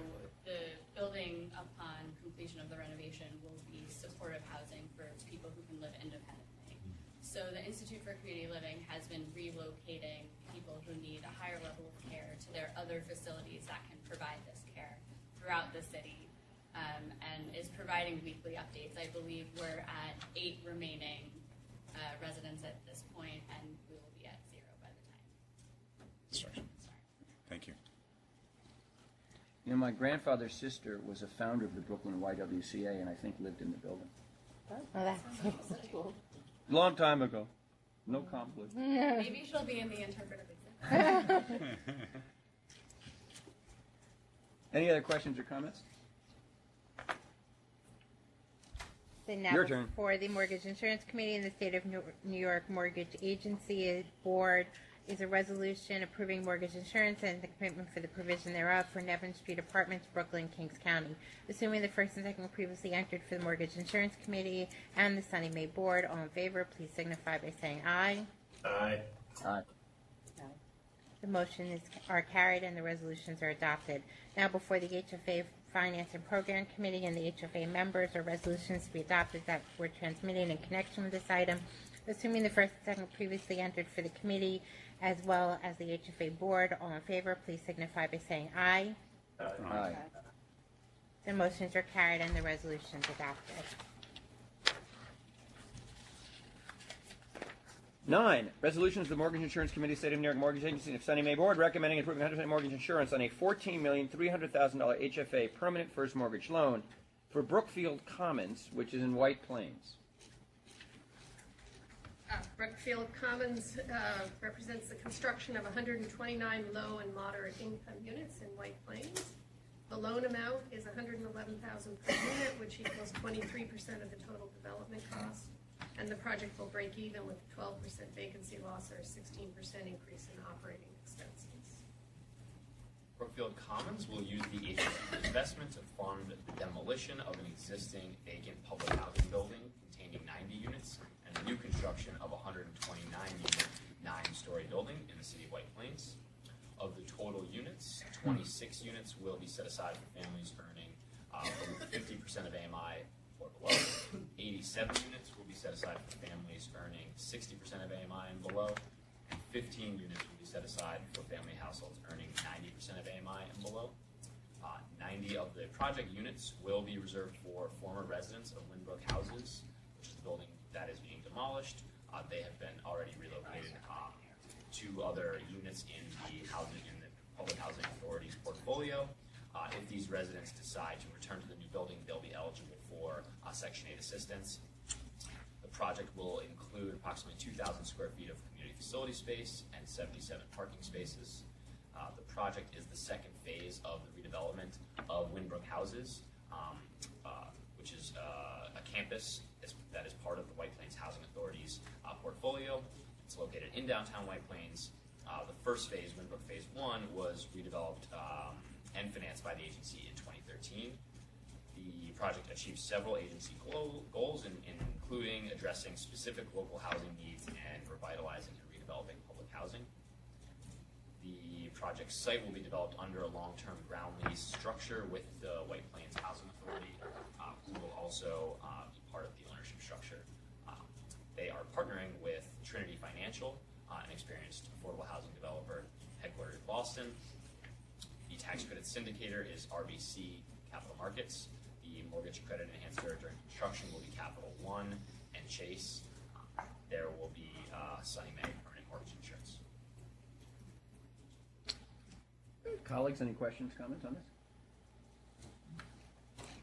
the building, upon completion of the renovation, will be supportive housing for people who can live independently. So the Institute for Community Living has been relocating people who need a higher level of care to their other facilities that can provide this care throughout the city, and is providing weekly updates. I believe we're at 8 remaining residents at this point, and we will be at 0 by the time. Sorry. Thank you. You know, my grandfather's sister was a founder of the Brooklyn YWCA, and I think lived in the building. Oh, that's so cool. Long time ago. No conflict. Maybe she'll be in the interpretive exhibit. Any other questions or comments? Then now Your turn. for the Mortgage Insurance Committee and the State of New York Mortgage Agency Board is a resolution approving mortgage insurance and the commitment for the provision thereof for Nevin Street Apartments, Brooklyn, Kings County. Assuming the first and second were previously entered for the Mortgage Insurance Committee and the Sunny May Board, all in favor, please signify by saying aye. Aye. Aye. The motions are carried and the resolutions are adopted. Now before the HFA Finance and Program Committee and the HFA members are resolutions to be adopted that were transmitted in connection with this item. Assuming the first and second previously entered for the committee as well as the HFA Board, all in favor, please signify by saying aye. Aye. The motions are carried and the resolutions adopted. 9, resolutions of the Mortgage Insurance Committee, State of New York Mortgage Agency, and of Sunny May Board recommending and approving 100% mortgage insurance on a $14,300,000 HFA permanent first mortgage loan for Brookfield Commons, which is in White Plains. Brookfield Commons represents the construction of 129 low and moderate income units in White Plains. The loan amount is $111,000 per unit, which equals 23% of the total development cost. And the project will break even with a 12% vacancy loss or a 16% increase in operating expenses. Brookfield Commons will use the agency's investment to fund the demolition of an existing vacant public housing building containing 90 units and the new construction of a 129-unit, 9-story building in the city of White Plains. Of the total units, 26 units will be set aside for families earning 50% of AMI or below. 87 units will be set aside for families earning 60% of AMI and below. And 15 units will be set aside for family households earning 90% of AMI and below. 90 of the project units will be reserved for former residents of Winbrook Houses, which is the building that is being demolished. They have been already relocated to other units in the Public Housing Authority's portfolio. If these residents decide to return to the new building, they'll be eligible for Section 8 assistance. The project will include approximately 2,000 square feet of community facility space and 77 parking spaces. The project is the second phase of the redevelopment of Winbrook Houses, which is a campus that is part of the White Plains Housing Authority's portfolio. It's located in downtown White Plains. The first phase, Winbrook Phase 1, was redeveloped and financed by the agency in 2013. The project achieved several agency goals, including addressing specific local housing needs and revitalizing and redeveloping public housing. The project site will be developed under a long-term ground lease structure with the White Plains Housing Authority, who will also be part of the ownership structure. They are partnering with Trinity Financial, an experienced affordable housing developer headquartered in Boston. The tax credit syndicator is RBC Capital Markets. The mortgage credit enhancer during construction will be Capital One and Chase. There will be Sunny May permanent mortgage insurance. Colleagues, any questions, comments on this?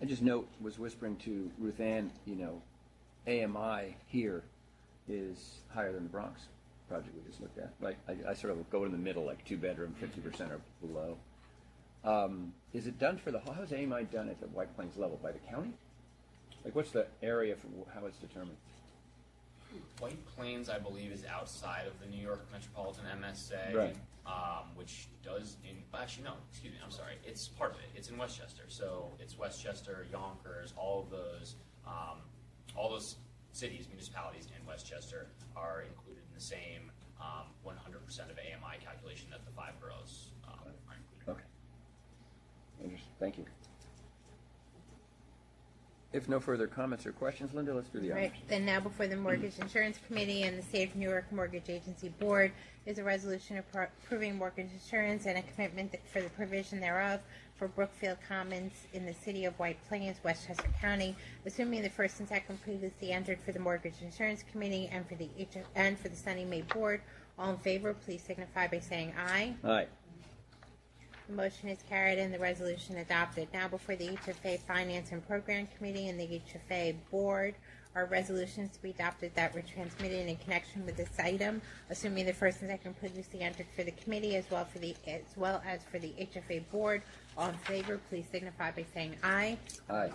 I just was whispering to Ruth Ann, AMI here is higher than the Bronx project we just looked at. Like I sort of go in the middle, like 2-bedroom, 50% or below. Is it done how is AMI done at the White Plains level? By the county? Like what's the area for how it's determined? White Plains, I believe, is outside of the New York Metropolitan MSA, right. Which does actually no, excuse me, I'm sorry. It's part of it. It's in Westchester, so it's Westchester, Yonkers, all those cities, municipalities in Westchester are included in the same 100% of AMI calculation that the 5 boroughs are included. Okay. Interesting. Thank you. If no further comments or questions, Linda, let's do the honors. Right. Then now before the Mortgage Insurance Committee and the State of New York Mortgage Agency Board is a resolution approving mortgage insurance and a commitment for the provision thereof for Brookfield Commons in the city of White Plains, Westchester County, assuming the first and second previously entered for the Mortgage Insurance Committee and for the Sunny May Board. All in favor, please signify by saying aye. Aye. The motion is carried and the resolution adopted. Now before the HFA Finance and Program Committee and the HFA Board are resolutions to be adopted that were transmitted in connection with this item, assuming the first and second previously entered for the committee as well as for the HFA Board. All in favor, please signify by saying aye. Aye.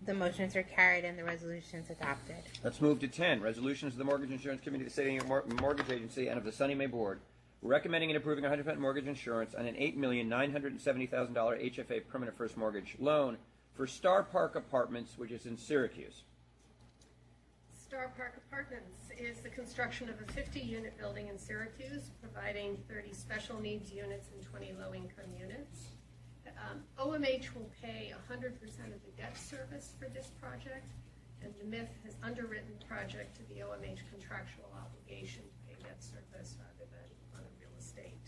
The motions are carried and the resolutions adopted. Let's move to 10. Resolutions of the Mortgage Insurance Committee, the State of New York Mortgage Agency, and of the Sunny May Board recommending and approving 100% mortgage insurance on an $8,970,000 HFA permanent first mortgage loan for Star Park Apartments, which is in Syracuse. Star Park Apartments is the construction of a 50-unit building in Syracuse, providing 30 special needs units and 20 low-income units. OMH will pay 100% of the debt service for this project, and DeMith has underwritten the project to the OMH contractual obligation to pay debt service rather than on a real estate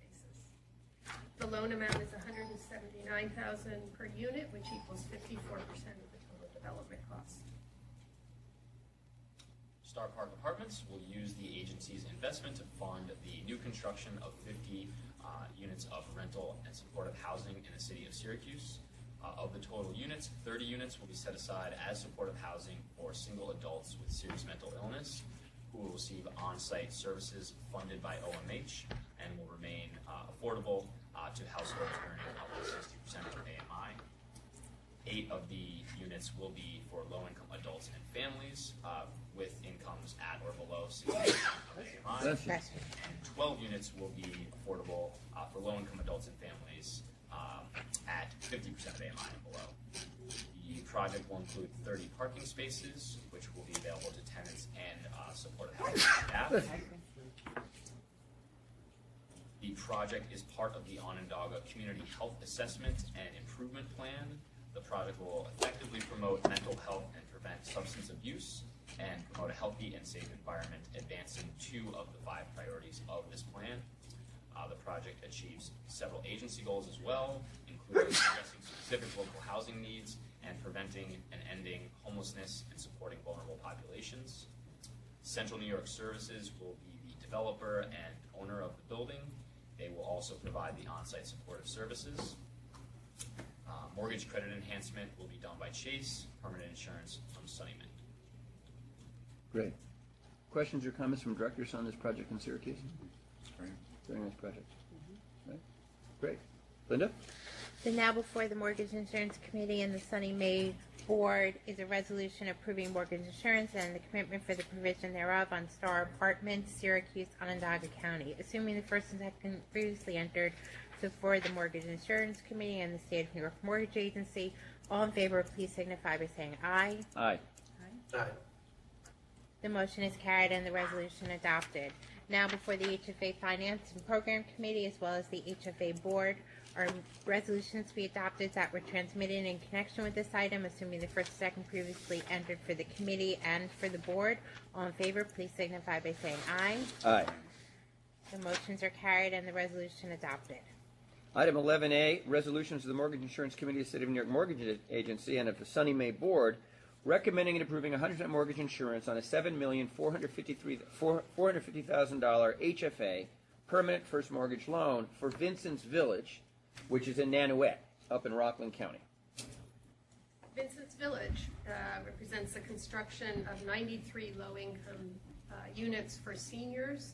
basis. The loan amount is $179,000 per unit, which equals 54% of the total development cost. Star Park Apartments will use the agency's investment to fund the new construction of 50 units of rental and supportive housing in the city of Syracuse. Of the total units, 30 units will be set aside as supportive housing for single adults with serious mental illness who will receive on-site services funded by OMH and will remain affordable to households earning up to 60% of AMI. 8 of the units will be for low-income adults and families with incomes at or below 60% of AMI. And 12 units will be affordable for low-income adults and families at 50% of AMI and below. The project will include 30 parking spaces, which will be available to tenants and supportive housing staff. The project is part of the Onondaga Community Health Assessment and Improvement Plan. The project will effectively promote mental health and prevent substance abuse and promote a healthy and safe environment, advancing 2 of the 5 priorities of this plan. The project achieves several agency goals as well, including addressing specific local housing needs and preventing and ending homelessness and supporting vulnerable populations. Central New York Services will be the developer and owner of the building. They will also provide the on-site supportive services. Mortgage credit enhancement will be done by Chase, permanent insurance from SONYMA. Great. Questions or comments from directors on this project in Syracuse? Great. Very nice project. Right. Great. Linda? The now before the Mortgage Insurance Committee and the Sunny May Board is a resolution approving mortgage insurance and the commitment for the provision thereof on Star Apartments, Syracuse, Onondaga County. Assuming the first and second previously entered before the Mortgage Insurance Committee and the State of New York Mortgage Agency. All in favor, please signify by saying aye. Aye. Aye. The motion is carried and the resolution adopted. Now before the HFA Finance and Program Committee as well as the HFA Board are resolutions to be adopted that were transmitted in connection with this item, assuming the first and second previously entered for the committee and for the board. All in favor, please signify by saying aye. Aye. The motions are carried and the resolution adopted. Item 11A, resolutions of the Mortgage Insurance Committee of the State of New York Mortgage Agency and of the Sunny May Board recommending and approving 100% mortgage insurance on a $7,450,000 HFA permanent first mortgage loan for Vincent's Village, which is in Nanuet, up in Rockland County. Vincent's Village represents the construction of 93 low-income units for seniors,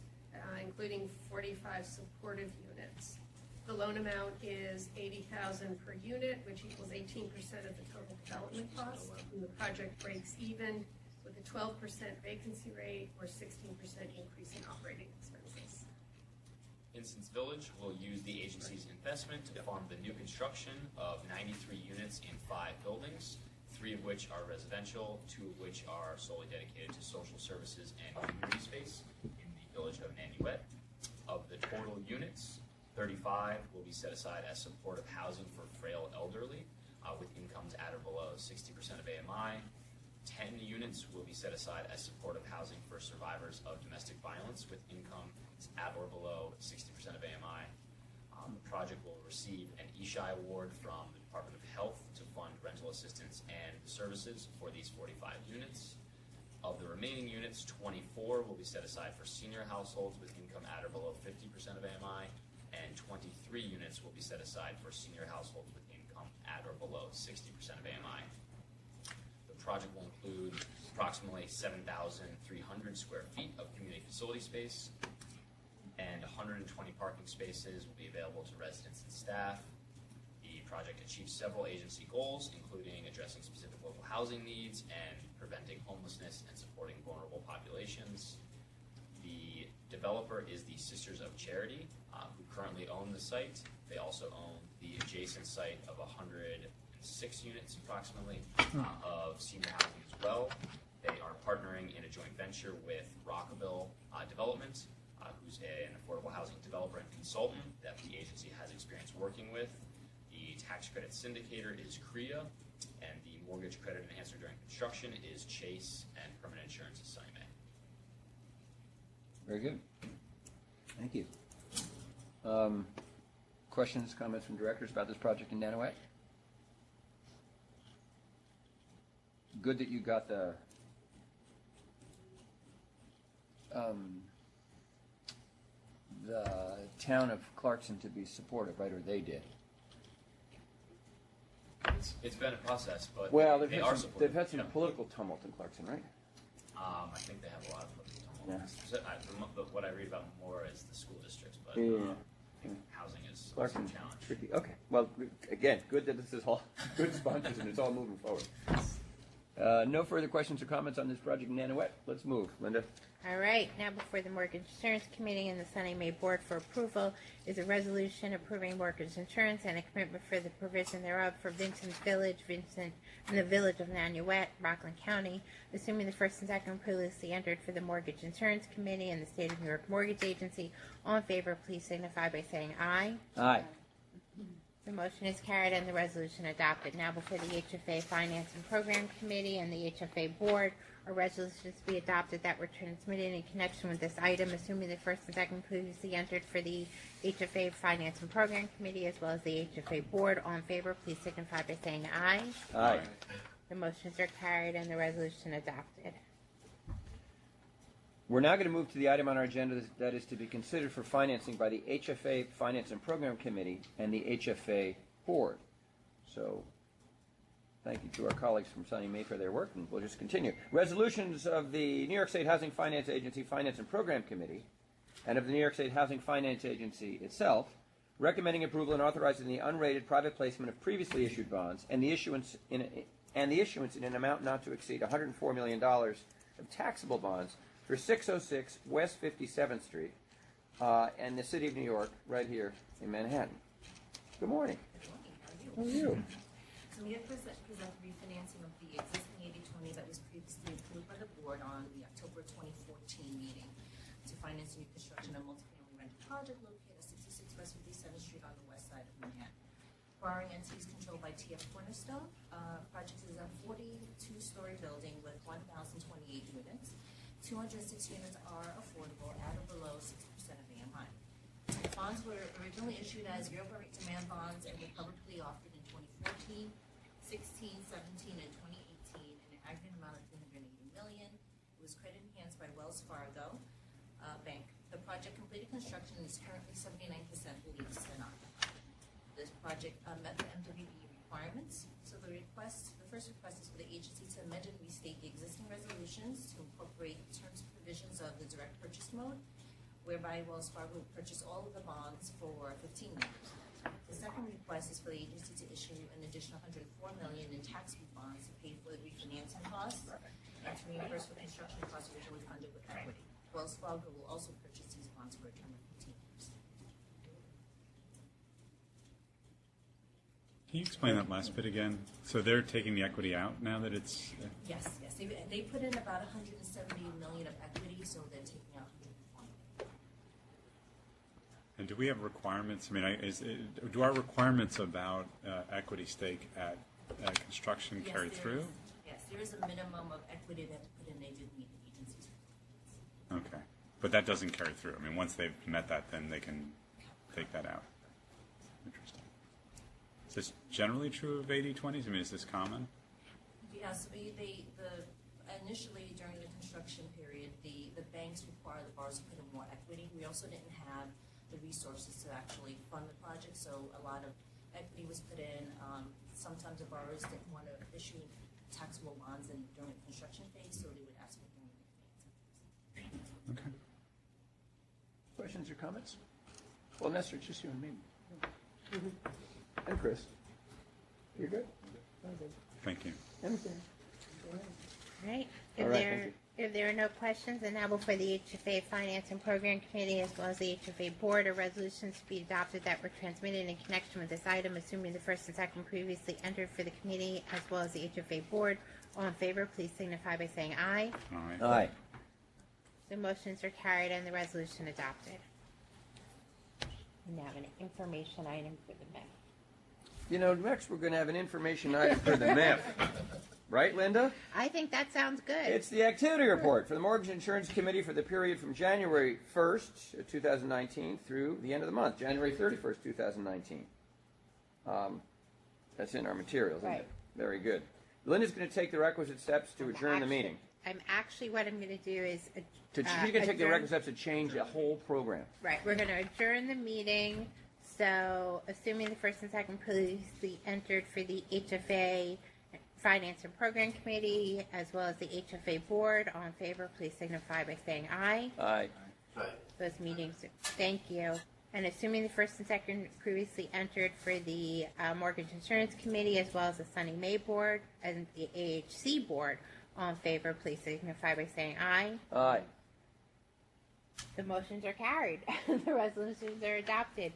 including 45 supportive units. The loan amount is $80,000 per unit, which equals 18% of the total development cost. And the project breaks even with a 12% vacancy rate or 16% increase in operating expenses. Vincent's Village will use the agency's investment to fund the new construction of 93 units in 5 buildings, 3 of which are residential, 2 of which are solely dedicated to social services and community space in the village of Nanuet. Of the total units, 35 will be set aside as supportive housing for frail elderly with incomes at or below 60% of AMI. 10 units will be set aside as supportive housing for survivors of domestic violence with incomes at or below 60% of AMI. The project will receive an ESHI award from the Department of Health to fund rental assistance and services for these 45 units. Of the remaining units, 24 will be set aside for senior households with income at or below 50% of AMI, and 23 units will be set aside for senior households with income at or below 60% of AMI. The project will include approximately 7,300 square feet of community facility space, and 120 parking spaces will be available to residents and staff. The project achieves several agency goals, including addressing specific local housing needs and preventing homelessness and supporting vulnerable populations. The developer is the Sisters of Charity, who currently own the site. They also own the adjacent site of 106 units approximately of senior housing as well. They are partnering in a joint venture with Rockaville Development, who's an affordable housing developer and consultant that the agency has experience working with. The tax credit syndicator is CREA, and the mortgage credit enhancer during construction is Chase, and permanent insurance is SONYMA. Very good. Thank you. Questions, comments from directors about this project in Nanuet? Good that you got the town of Clarkson to be supportive, right, or they did? It's been a process, but Well, they are supportive. they've had some Yeah. political tumult in Clarkson, right? I think they have a lot of political tumult. So, what I read about more is the school districts, but housing is a Clarkson's challenge. tricky. Okay. Well, again, good that this is all good sponsors and it's all moving forward. No further questions or comments on this project in Nanuet. Let's move. Linda? All right, now before the Mortgage Insurance Committee and the SONYMA Board for approval is a resolution approving mortgage insurance and a commitment for the provision thereof for Vincent's Village, Vincent, and the Village of Nanuet, Rockland County, assuming the first and second previously entered for the Mortgage Insurance Committee and the State of New York Mortgage Agency. All in favor, please signify by saying aye. Aye. The motion is carried and the resolution adopted. Now before the HFA Finance and Program Committee and the HFA Board are resolutions to be adopted that were transmitted in connection with this item, assuming the first and second previously entered for the HFA Finance and Program Committee as well as the HFA Board. All in favor, please signify by saying aye. Aye. The motions are carried and the resolution adopted. We're now going to move to the item on our agenda that is to be considered for financing by the HFA Finance and Program Committee and the HFA Board. So, thank you to our colleagues from SONYMA for their work, and we'll just continue. Resolutions of the New York State Housing Finance Agency Finance and Program Committee and of the New York State Housing Finance Agency itself, recommending approval and authorizing the unrated private placement of previously issued bonds and the issuance in an amount not to exceed $104 million of taxable bonds for 606 West 57th Street and the City of New York, right here in Manhattan. Good morning. How are you? So we have present refinancing of the existing 80/20 that was previously approved by the board on the October 2014 meeting to finance new construction of multifamily rental project located at 66 West 57th Street on the west side of Manhattan. Borrowing entity is controlled by TF Cornerstone. Project is a 42-story building with 1,028 units. 206 units are affordable at or below 60% of AMI. The bonds were originally issued as variable rate demand bonds and were publicly offered in 2014, 16, 17, and 2018 in an aggregate amount of $380 million. It was credit enhanced by Wells Fargo Bank. The project completed construction and is currently 79% leased and occupied. This project met the MBBA requirements. So the first request is for the agency to amend and restate the existing resolutions to incorporate terms and provisions of the direct purchase mode, whereby Wells Fargo will purchase all of the bonds for 15 years. The second request is for the agency to issue an additional $104 million in taxable bonds to pay for the refinancing costs and to reimburse for construction costs originally funded with equity. Wells Fargo will also purchase these bonds for a term of 15 years. Can you explain that last bit again? So they're taking the equity out now that it's... Yes. They put in about $170 million of equity, so they're taking out $120 million. And do we have requirements? I mean, do our requirements about equity stake at construction carry through? Yes, there is a minimum of equity they have to put in. They did meet the agency's requirements. Okay. But that doesn't carry through. I mean, once they've met that, then they can take that out. Interesting. Is this generally true of 80/20s? I mean, is this common? Yes, initially during the construction period, the banks required the borrowers to put in more equity. We also didn't have the resources to actually fund the project, so a lot of equity was put in. Sometimes the borrowers didn't want to issue taxable bonds during the construction phase, so they would ask for more refinancing. Okay. Questions or comments? Well, Nestor, it's just you and me. And Chris. You're good? Thank you. Anything? All right. All right, thank you. If there are no questions, and now before the HFA Finance and Program Committee as well as the HFA Board are resolutions to be adopted that were transmitted in connection with this item, assuming the first and second previously entered for the committee as well as the HFA Board. All in favor, please signify by saying aye. Aye. Aye. The motions are carried and the resolution adopted. We now have an information item for the MEF. You know, next we're going to have an information item for the MEF. Right, Linda? I think that sounds good. It's the activity report for the Mortgage Insurance Committee for the period from January 1st, 2019 through the end of the month, January 31st, 2019. That's in our materials, isn't Right. it? Very good. Linda's going to take the requisite steps to adjourn the meeting. What I'm going to do is She's going to take the requisite steps to change the whole program. Right, we're going to adjourn the meeting. So, assuming the first and second previously entered for the HFA Finance and Program Committee, as well as the HFA Board, all in favor, please signify by saying aye. Aye. Those meetings, thank you. And assuming the first and second previously entered for the Mortgage Insurance Committee, as well as the SONYMA Board and the AHC Board, all in favor, please signify by saying aye. Aye. The motions are carried. The resolutions are adopted.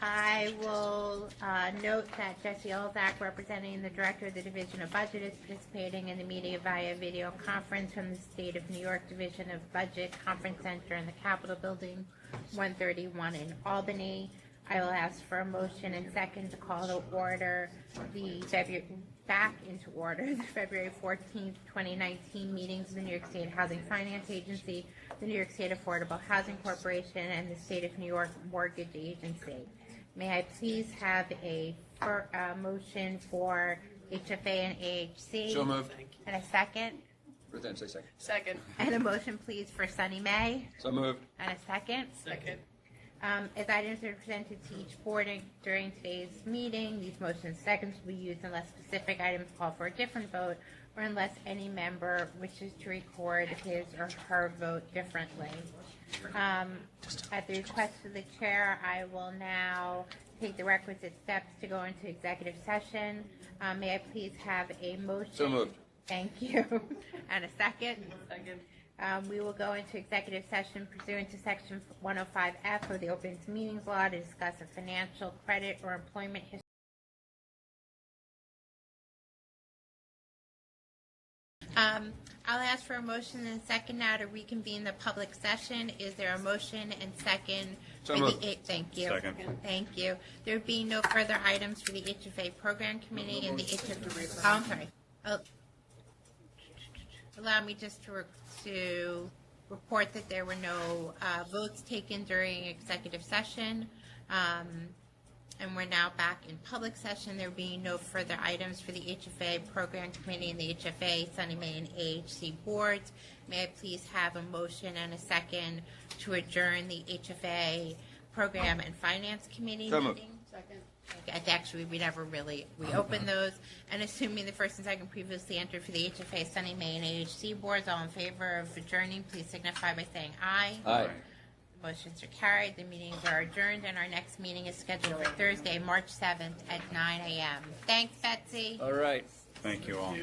I will note that Jesse Olzak, representing the Director of the Division of Budget, is participating in the meeting via video conference from the State of New York Division of Budget Conference Center in the Capitol Building, 131 in Albany. I will ask for a motion and second to call to order the February 14th, 2019 meetings of the New York State Housing Finance Agency, the New York State Affordable Housing Corporation, and the State of New York Mortgage Agency. May I please have a motion for HFA and AHC? So moved. And a second? Then say second. Second. And a motion, please, for SONYMA? So moved. And a second? Second. As items are presented to each board during today's meeting, these motions and seconds will be used unless specific items call for a different vote or unless any member wishes to record his or her vote differently. At the request of the chair, I will now take the requisite steps to go into executive session. May I please have a motion? So moved. Thank you. And a second? Second. We will go into executive session pursuant to Section 105F of the Open Meetings Law to discuss a financial, credit, or employment history. I'll ask for a motion and a second now to reconvene the public session. Is there a motion and second? So for moved. Thank you. Second. Thank you. There being no further items for the HFA Program Committee and the HFA. Oh, I'm sorry. Allow me just to report that there were no votes taken during executive session. And we're now back in public session. There being no further items for the HFA Program Committee and the HFA, SONYMA, and AHC boards. May I please have a motion and a second to adjourn the HFA Program and Finance Committee So moved. meeting? Second. Actually, we never really reopened those. And assuming the first and second previously entered for the HFA, SONYMA, and AHC boards, all in favor of adjourning, please signify by saying aye. Aye. Motions are carried. The meetings are adjourned, and our next meeting is scheduled for Thursday, March 7th at 9 a.m. Thanks, Betsy. All right. Thank you all.